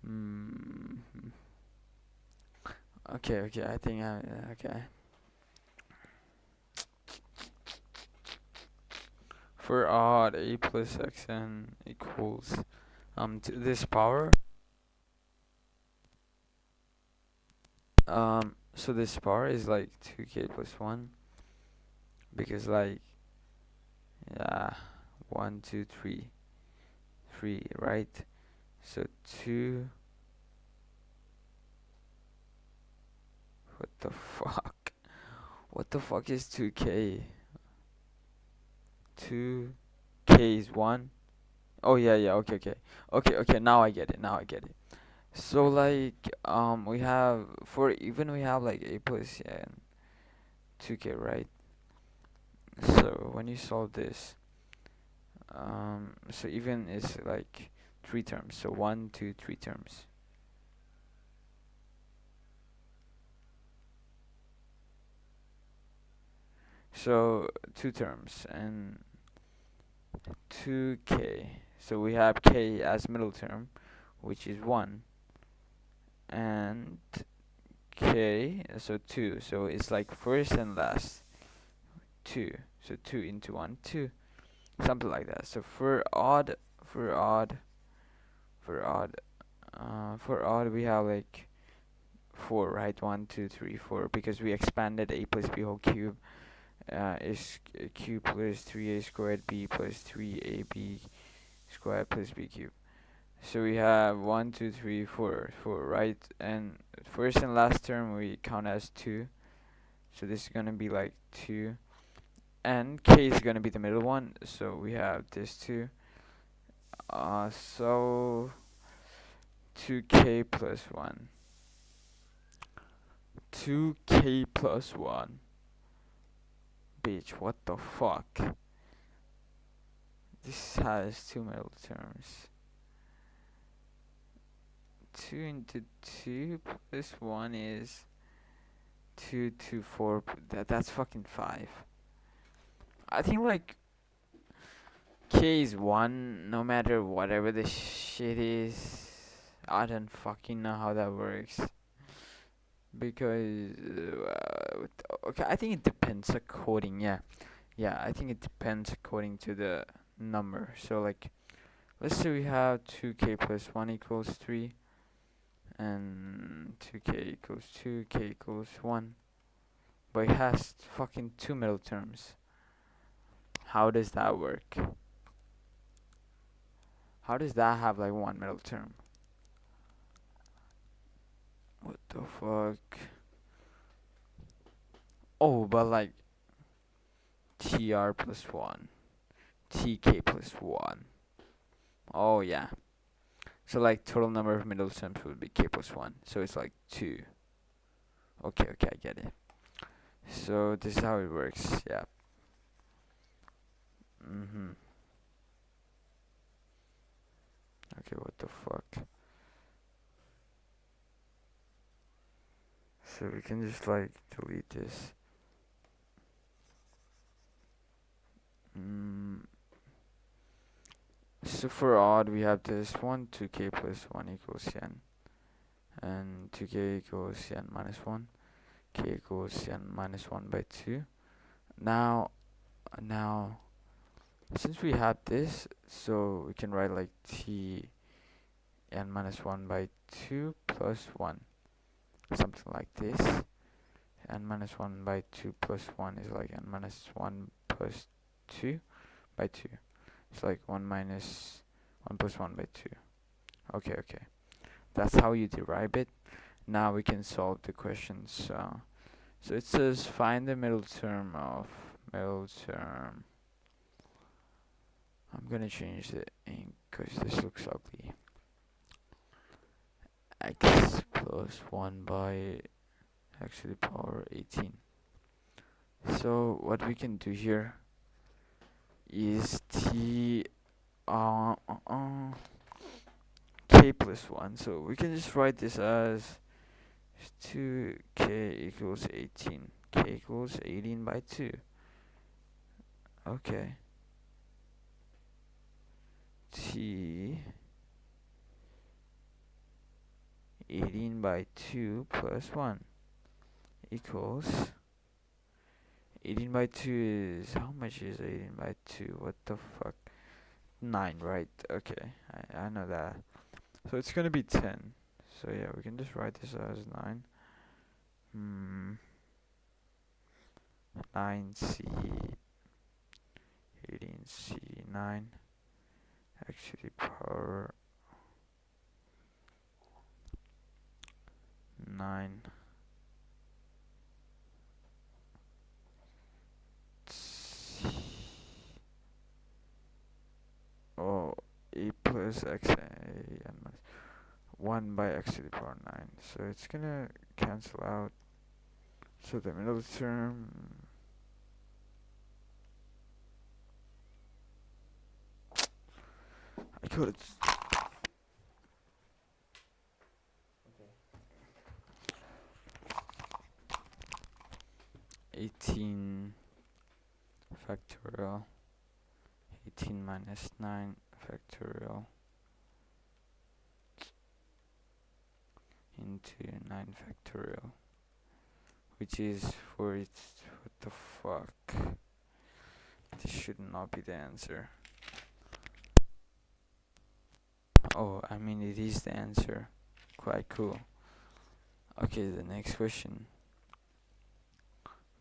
Hmm. Okay, okay. I think I okay. For odd, a plus xn equals to this power. So this power is like 2k plus 1 because like yeah, 1 2 3 3, right? So 2. What the fuck? What the fuck is 2k? 2k is 1. Oh yeah, yeah. Okay, okay. Okay, okay. Now I get it. Now I get it. So like we have for even we have like a plus and 2k, right? So when you solve this, so even is like three terms. So 1 2 3 terms. So two terms and 2k. So we have k as middle term, which is 1, and k, so 2. So it's like first and last 2. So 2 into 1, 2. Something like that. So for odd, for odd, for odd, we have like 4, right? 1 2 3 4 because we expanded a plus b whole cube. Is q plus 3a squared b plus 3ab squared plus b cubed. So we have 1 2 3 4 4, right? And first and last term we count as 2. So this is gonna be like 2, and k is gonna be the middle one. So we have this 2. So 2k plus 1. 2k plus 1. Bitch, what the fuck? This has two middle terms. 2 into 2 plus 1 is 2 to 4. That's fucking 5. I think like k is 1 no matter whatever the shit is. I don't fucking know how that works. Because okay, I think it depends according, yeah. Yeah, I think it depends according to the number. So like let's say we have 2k plus 1 equals 3 and 2k equals 2, k equals 1. But it has fucking two middle terms. How does that work? How does that have like one middle term? What the fuck? Oh, but like tr plus 1, tk plus 1. Oh yeah. So like total number of middle terms would be k plus 1. So it's like 2. Okay, okay, I get it. So this is how it works. Yeah. Mhm. Okay, what the fuck? So we can just like delete this. Mm. So for odd, we have this 1, 2k plus 1 equals n, and 2k equals n minus 1, k equals n minus 1 by 2. Now, now, since we have this, so we can write like t n minus 1 by 2 plus 1, something like this. N minus 1 by 2 plus 1 is like n minus 1 plus 2 by 2. It's like 1 minus 1 plus 1 by 2. Okay, okay. That's how you derive it. Now we can solve the questions. So it says find the middle term of middle term. I'm gonna change the ink because this looks ugly. X plus 1 by x to the power 18. So what we can do here is t uh, uh, uh, k plus 1. So we can just write this as 2k equals 18. K equals 18 by 2. Okay. T 18 by 2 plus 1 equals 18 by 2 is, how much is 18 by 2? What the fuck? 9, right? Okay, I know that. So it's gonna be 10. So yeah, we can just write this as 9. 9c 18c 9 x to the power 9. Oh, a plus x and minus 1 by x to the power 9. So it's gonna cancel out. So the middle term, I could 18 factorial 18 minus 9 factorial into 9 factorial, which is for it. What the fuck? This should not be the answer. Oh, I mean, it is the answer. Quite cool. Okay, the next question.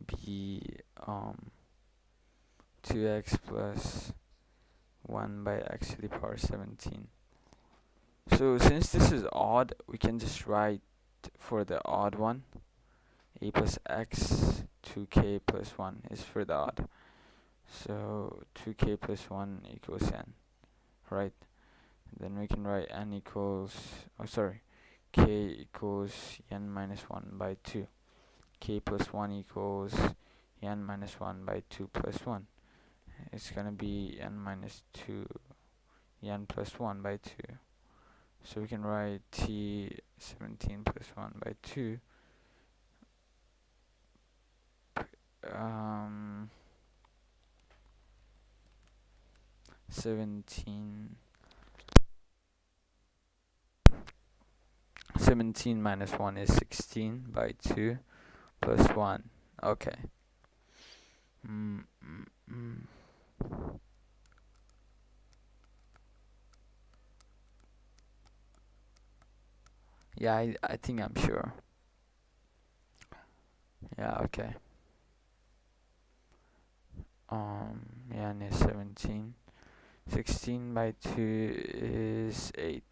Be 2x plus 1 by x to the power 17. So since this is odd, we can just write for the odd one, a plus x, 2k plus 1 is for the odd. So 2k plus 1 equals n, right? Then we can write n equals, k equals n minus 1 by 2. K plus 1 equals n minus 1 by 2 plus 1. It's gonna be n minus 2, n plus 1 by 2. So we can write t 17 plus 1 by 2. 17 minus 1 is 16 by 2 plus 1. Okay. Yeah, I think I'm sure. Yeah, okay. Yeah, and it's 17. 16 by 2 is 8.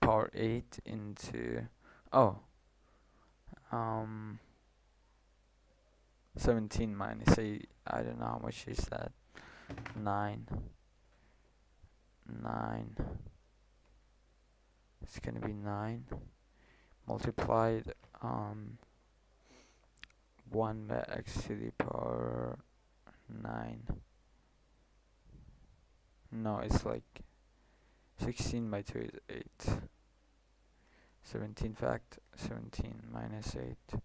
Power 8 into, 17 minus 8, I don't know how much is that. 9. It's gonna be 9 multiplied 1 by x to the power 9. No, it's like 16 by 2 is 8. 17 fact, 17 minus 8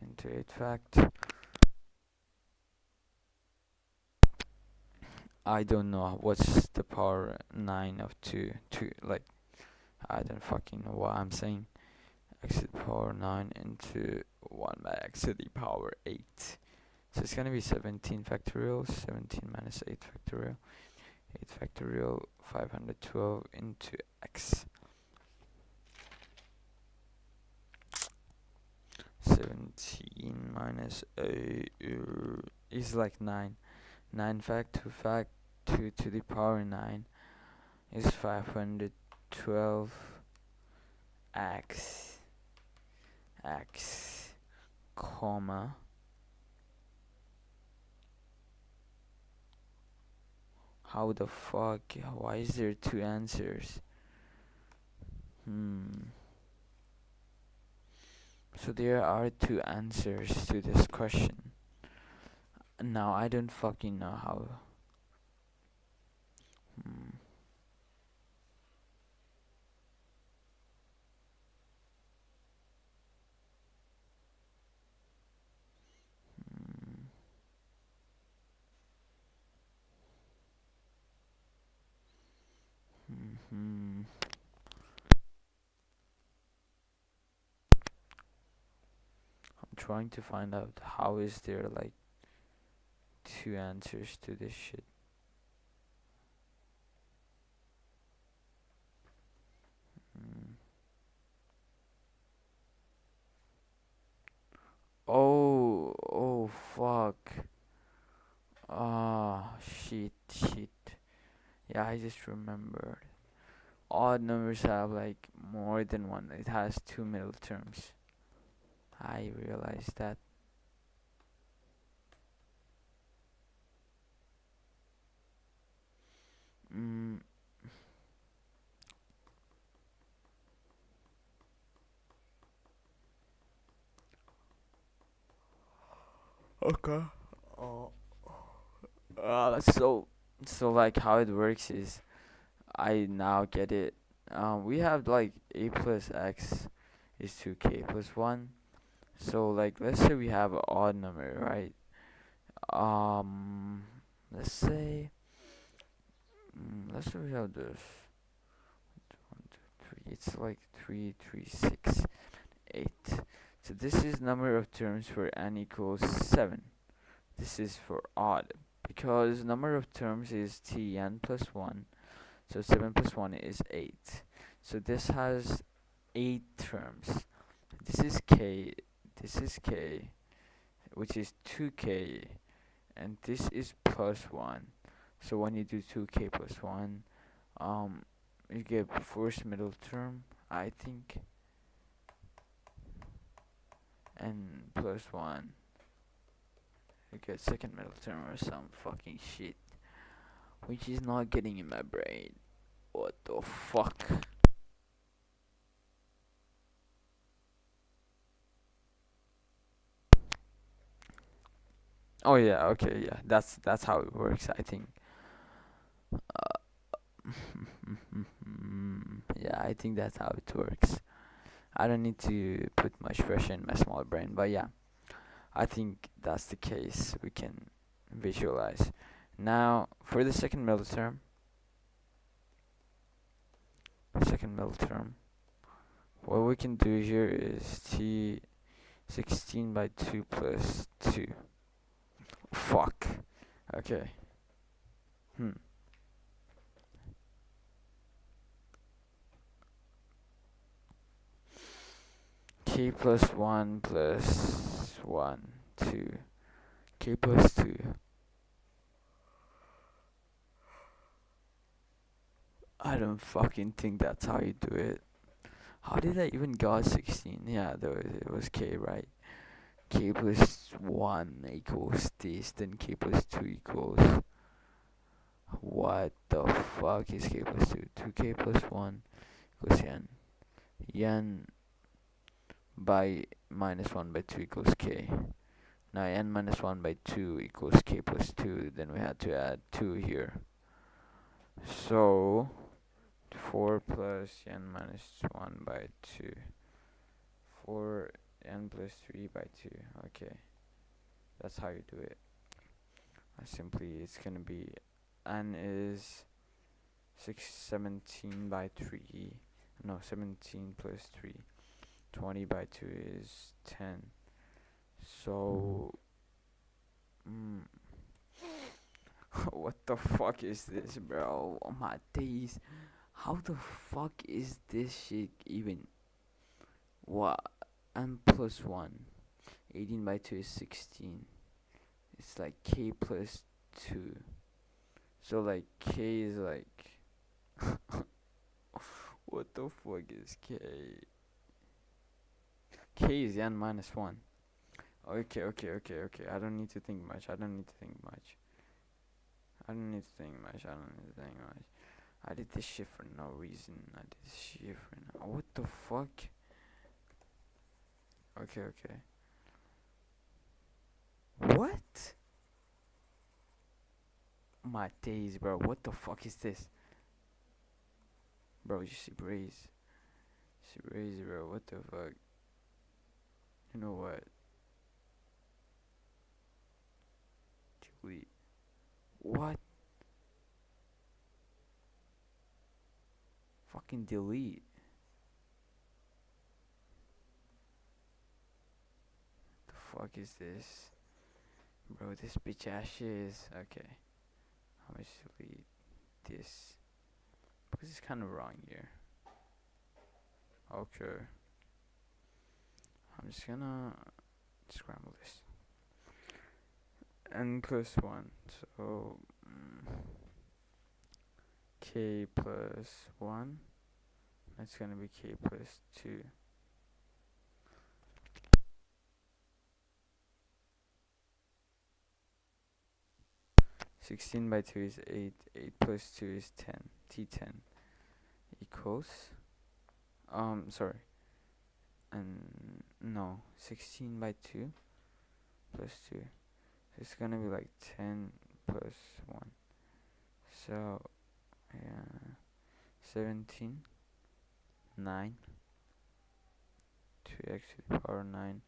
into 8 fact. I don't know what's the power 9 of 2. Like, I don't fucking know what I'm saying. X to the power 9 into 1 by x to the power 8. So it's gonna be 17 factorial, 17 minus 8 factorial, 8 factorial, 512 into x. 17 minus 8 is like 9. 9 fact, 2 fact, 2 to the power 9 is 512 x, comma, how the fuck, why is there 2 answers? So there are two answers to this question. Now I don't fucking know how. Hmm. Hmm. Hmm. I'm trying to find out how is there like two answers to this shit. Hmm. Oh, fuck. Ah, shit. Yeah, I just remembered. Odd numbers have like more than one. It has two middle terms. I realized that. Mm, okay. Oh. So like how it works is I now get it. We have like a plus x is 2k plus 1. So like let's say we have an odd number, right? Um, let's say let's say we have this 1, 2, 3. It's like 3, 3, 6, 8. So this is number of terms for n equals 7. This is for odd because number of terms is tn plus 1. So 7 plus 1 is 8. So this has 8 terms. This is k, this is k, which is 2k, and this is plus 1. So when you do 2k plus 1, um, you get first middle term, I think, and plus 1, you get second middle term or some fucking shit, which is not getting in my brain. What the fuck? Oh yeah, okay, yeah. That's how it works, I think. Yeah, I think that's how it works. I don't need to put much pressure in my small brain, but yeah, I think that's the case. We can visualize. Now, for the second middle term, what we can do here is t 16 by 2 plus 2. Fuck. Okay. Hmm. K plus 1 plus 1, 2. K plus 2. I don't fucking think that's how you do it. How did I even got 16? Yeah, it was K, right? K plus 1 equals this, then K plus 2 equals. What the fuck is K plus 2? 2K plus 1 equals yen. Yen by minus 1 by 2 equals K. Now n minus 1 by 2 equals K plus 2, then we had to add 2 here. So, 4 plus n minus 1 by 2. 4 n plus 3 by 2. Okay, that's how you do it. Simply, it's gonna be n is 17 by 3. No, 17 plus 3. 20 by 2 is 10. So, mm, what the fuck is this, bro? Oh my days. How the fuck is this shit even? What? n plus 1. 18 by 2 is 16. It's like k plus 2. So like k is like what the fuck is k? K is n minus 1. Okay. I don't need to think much. I don't need to think much. I don't need to think much. I don't need to think much. I did this shit for no reason. I did this shit for no. What the fuck? Okay, okay. What? My days, bro. What the fuck is this? Bro, you see braze. See braze, bro. What the fuck? You know what? Delete. What? Fucking delete. The fuck is this? Bro, this bitch ass shit is. Okay. How much delete this? Because it's kind of wrong here. Okay. I'm just gonna scramble this. N plus 1. So. K plus 1. That's gonna be K plus 2. 16 by 2 is 8. 8 plus 2 is 10. T10 equals. Sorry. And no. 16 by 2 plus 2. It's gonna be like 10 plus 1. So, yeah. 17. 9. 2x to the power 9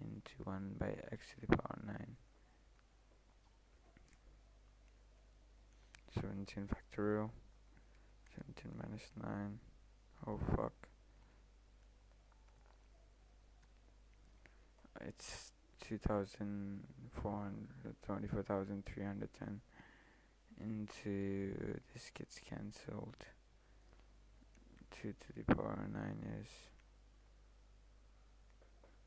into 1 by x to the power 9. 17 factorial. 17 minus 9. Oh fuck. It's 24,310 into this gets cancelled. 2 to the power 9 is.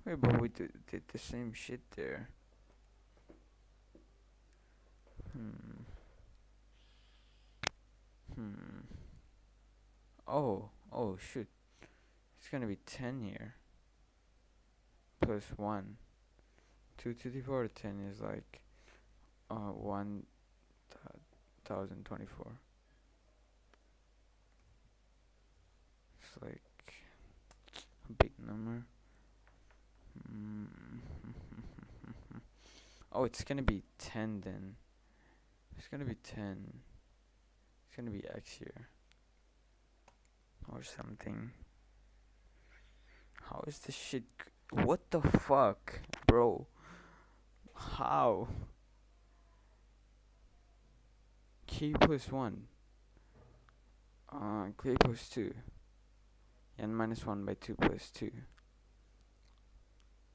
Wait, but we did the same shit there. Oh shoot. It's gonna be 10 here. Plus 1. 2 to the power 10 is like 1024. It's like a big number. Oh, it's gonna be 10 then. It's gonna be 10. It's gonna be x here. Or something. How is this shit? What the fuck, bro? How? K plus 1. K plus 2. N minus 1 by 2 plus 2.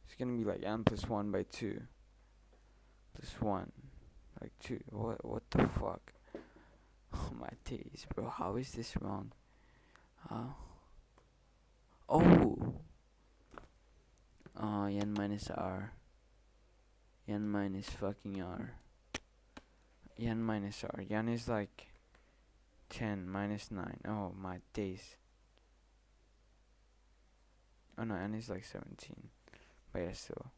It's gonna be like n plus 1 by 2. Plus 1. Like 2. What the fuck? Oh my days, bro. How is this wrong? Oh! N minus r. N minus fucking r. N minus r. N is like 10 minus 9. Oh my days. Oh no, N is like 17. But yeah, still.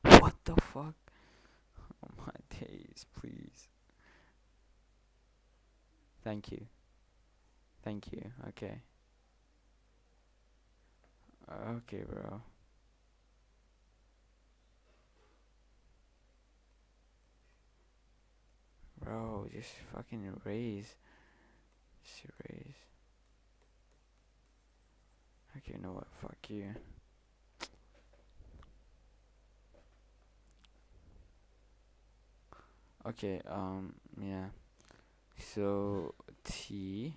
What the fuck? Oh my days, please. Thank you. Thank you. Okay. Okay, bro. Bro, just fucking erase. Just erase. Okay, you know what? Fuck you. Okay, yeah. So, T,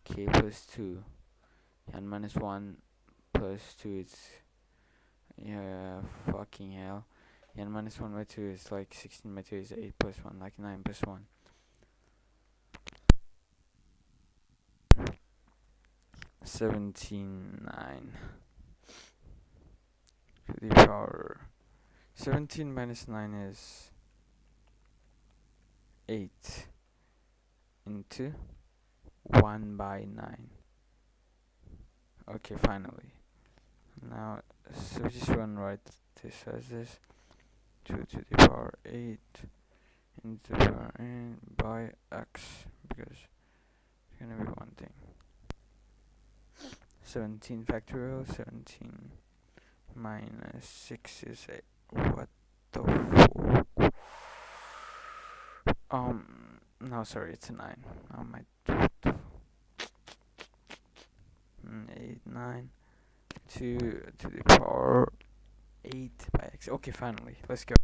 K plus 2, N minus 1 plus 2 is, yeah, fucking hell. N minus 1 by 2 is like 16 by 2 is 8 plus 1, like 9 plus 1. 17, 9 to the power. 17 minus 9 is 8 into 1 by 9. Okay, finally. Now, so just one write this as this. 2 to the power 8 into the power n by x, because it's gonna be one thing. 17 factorial. 17 minus 6 is 8. What the no, sorry, it's a 9. My 8, 9, 2 to the power 8 by x. Okay, finally, let's go.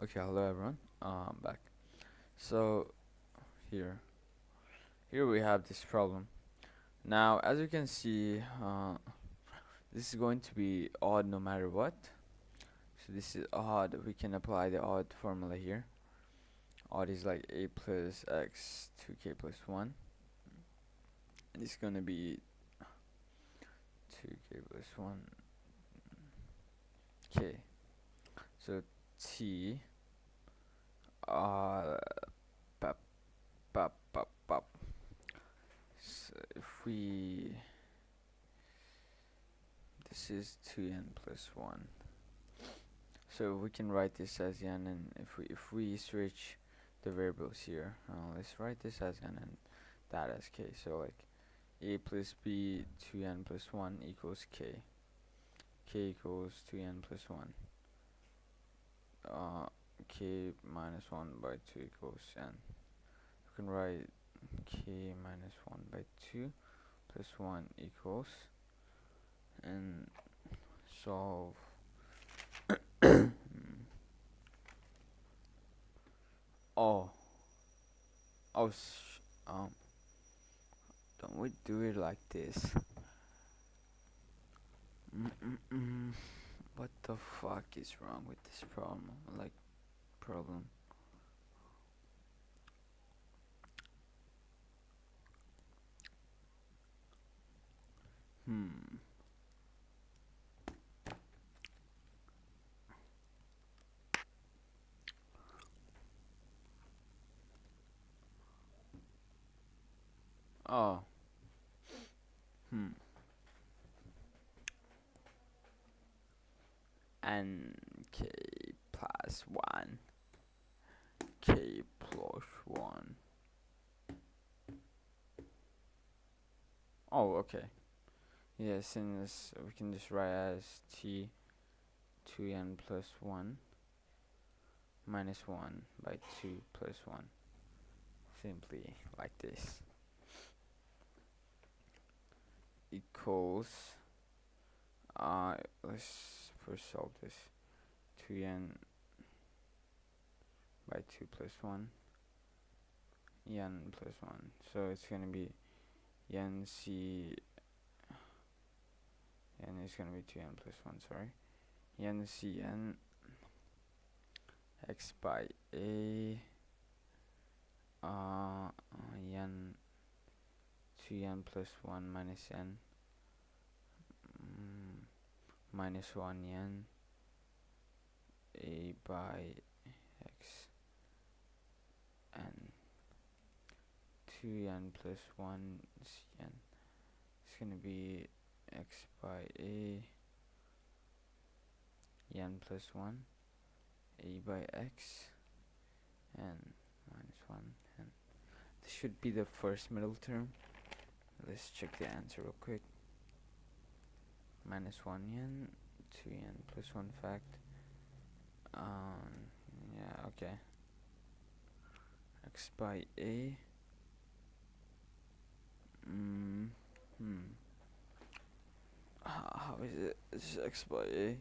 Okay, hello everyone. Back. So here, here we have this problem. Now, as you can see, this is going to be odd no matter what. So this is odd. We can apply the odd formula here. Odd is like a plus x 2k plus 1. And it's gonna be 2k plus 1k. So t uh Pop, pop, pop. So if we, this is 2n plus 1. So we can write this as n, and if we switch the variables here, let's write this as n and that as k. So like a plus b 2n plus 1 equals k. K equals 2n plus 1. K minus 1 by 2 equals n. You can write k minus 1 by 2 plus 1 equals, and solve. oh oh don't we do it like this? What the fuck is wrong with this problem? Problem. Oh. And k plus 1. K plus 1. Oh, okay. Yeah, since we can just write as t 2n plus 1 minus 1 by 2 plus 1. Simply like this. Equals, let's first solve this. 2n by 2 plus 1. n plus 1. So it's gonna be n c, n is gonna be 2n plus 1, sorry. N c n x by a, n 2n plus 1 minus n, minus 1 n a by x, and 2n plus 1 cn. It's gonna be x by a, n plus 1, a by x, and minus 1 n. This should be the first middle term. Let's check the answer real quick. Minus 1 n, 2n plus 1 fact. Yeah, okay. X by a. How is it? It's x by a.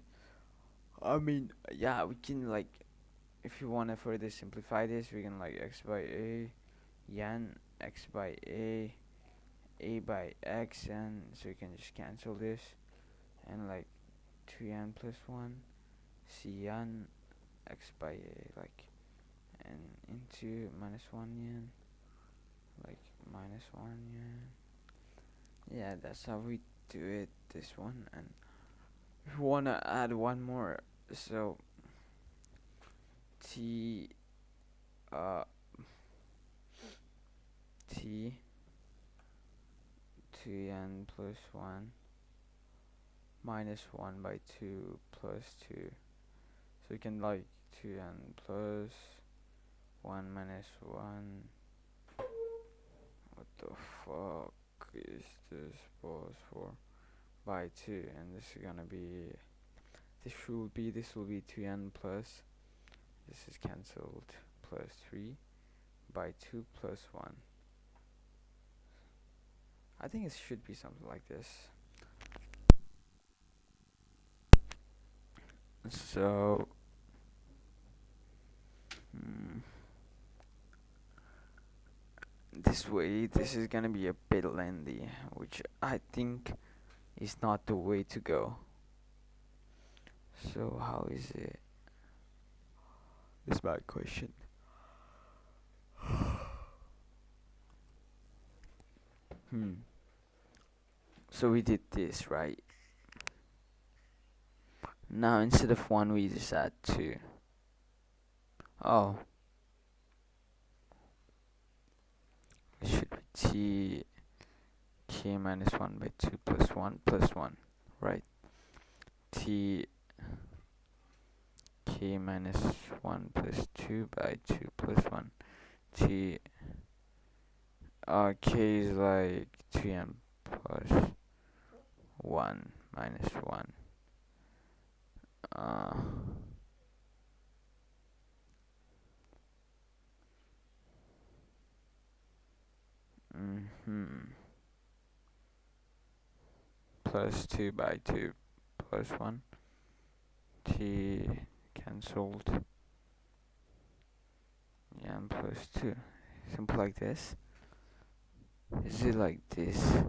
I mean, yeah, we can like, if you wanna further simplify this, we can like x by a, n x by a by x, and so you can just cancel this, and like 2n plus 1 cn x by a, like, and into minus 1 yen, like minus 1 yen. Yeah, that's how we do it, this one. And if you wanna add one more, so t 2n plus 1 minus 1 by 2 plus 2. So you can like 2n plus 1 minus 1. What the fuck is this plus 4 by 2? And this is gonna be, this will be 2n plus, this is cancelled, plus 3 by 2 plus 1. I think it should be something like this. So this way, this is gonna be a bit lengthy, which I think is not the way to go. So how is it? Is my question. So we did this, right? Now instead of 1, we just add 2. Oh. t k minus 1 by 2 plus 1 plus 1, right? T k minus 1 plus 2 by 2 plus 1. T k is like 2n plus 1 minus 1. Uh, Plus 2 by 2 plus 1. T cancelled. Yeah, and plus 2. Simple like this. Is it like this?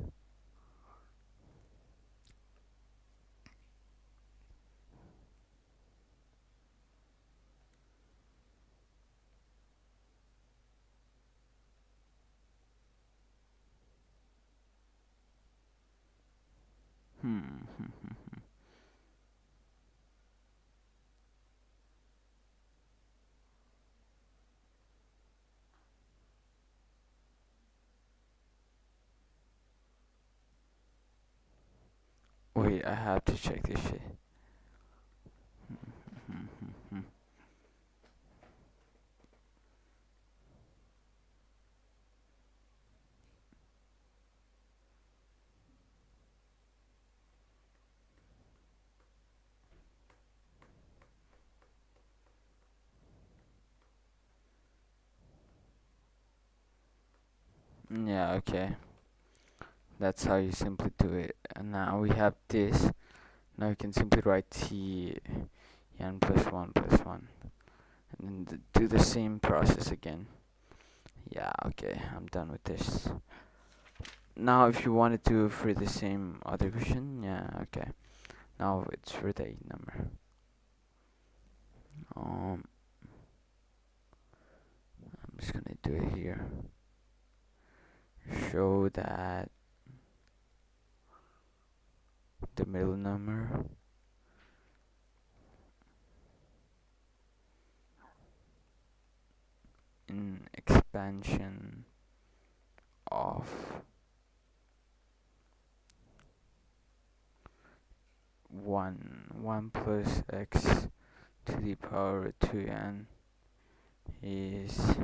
Wait, I have to check this shit. Yeah, okay. That's how you simply do it. And now we have this. Now you can simply write t n plus 1 plus 1. And then do the same process again. Yeah, okay, I'm done with this. Now if you want to do for the same other question, yeah, okay. Now it's for the 8 number. I'm just gonna do it here. Show that the middle number in expansion of 1 plus x to the power 2n is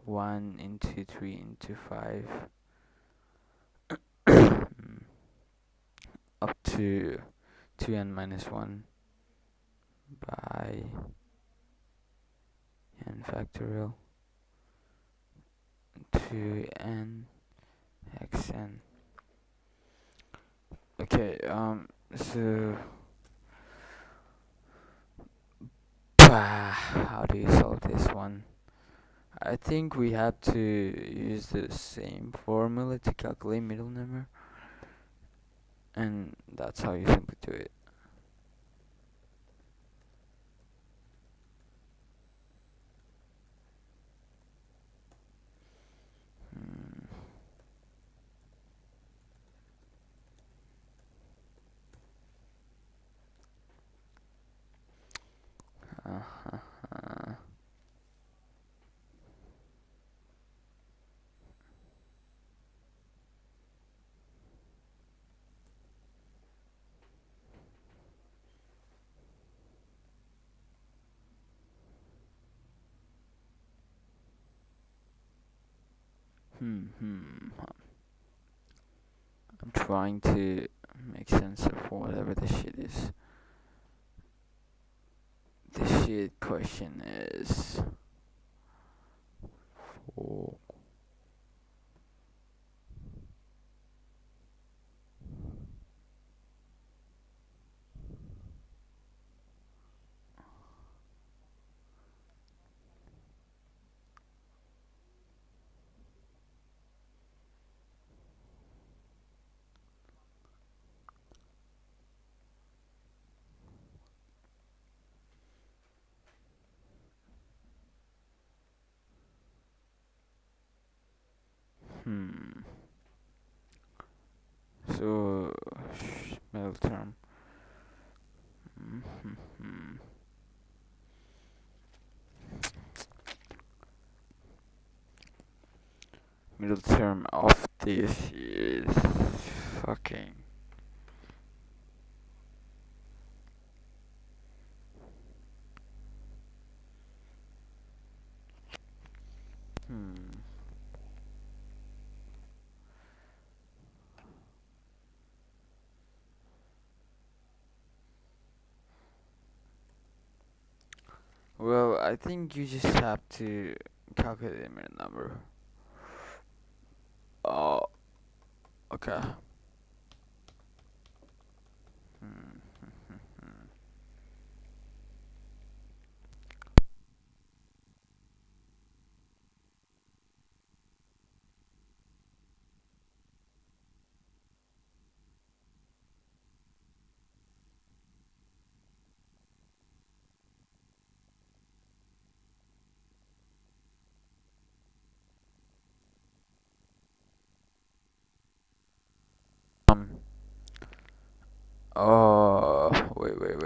1 into 3 into 5 up to 2n minus 1 by n factorial 2n xn. Okay, so how do you solve this one? I think we have to use the same formula to calculate middle number, and that's how you simply do it. Uh-huh. I'm trying to make sense of whatever the shit is. The shit question is. Oh. So, middle term. middle term of this is fucking. Hmm. Well, I think you just have to calculate a minute number. Oh, okay. Hmm. Um. Oh, wait, wait,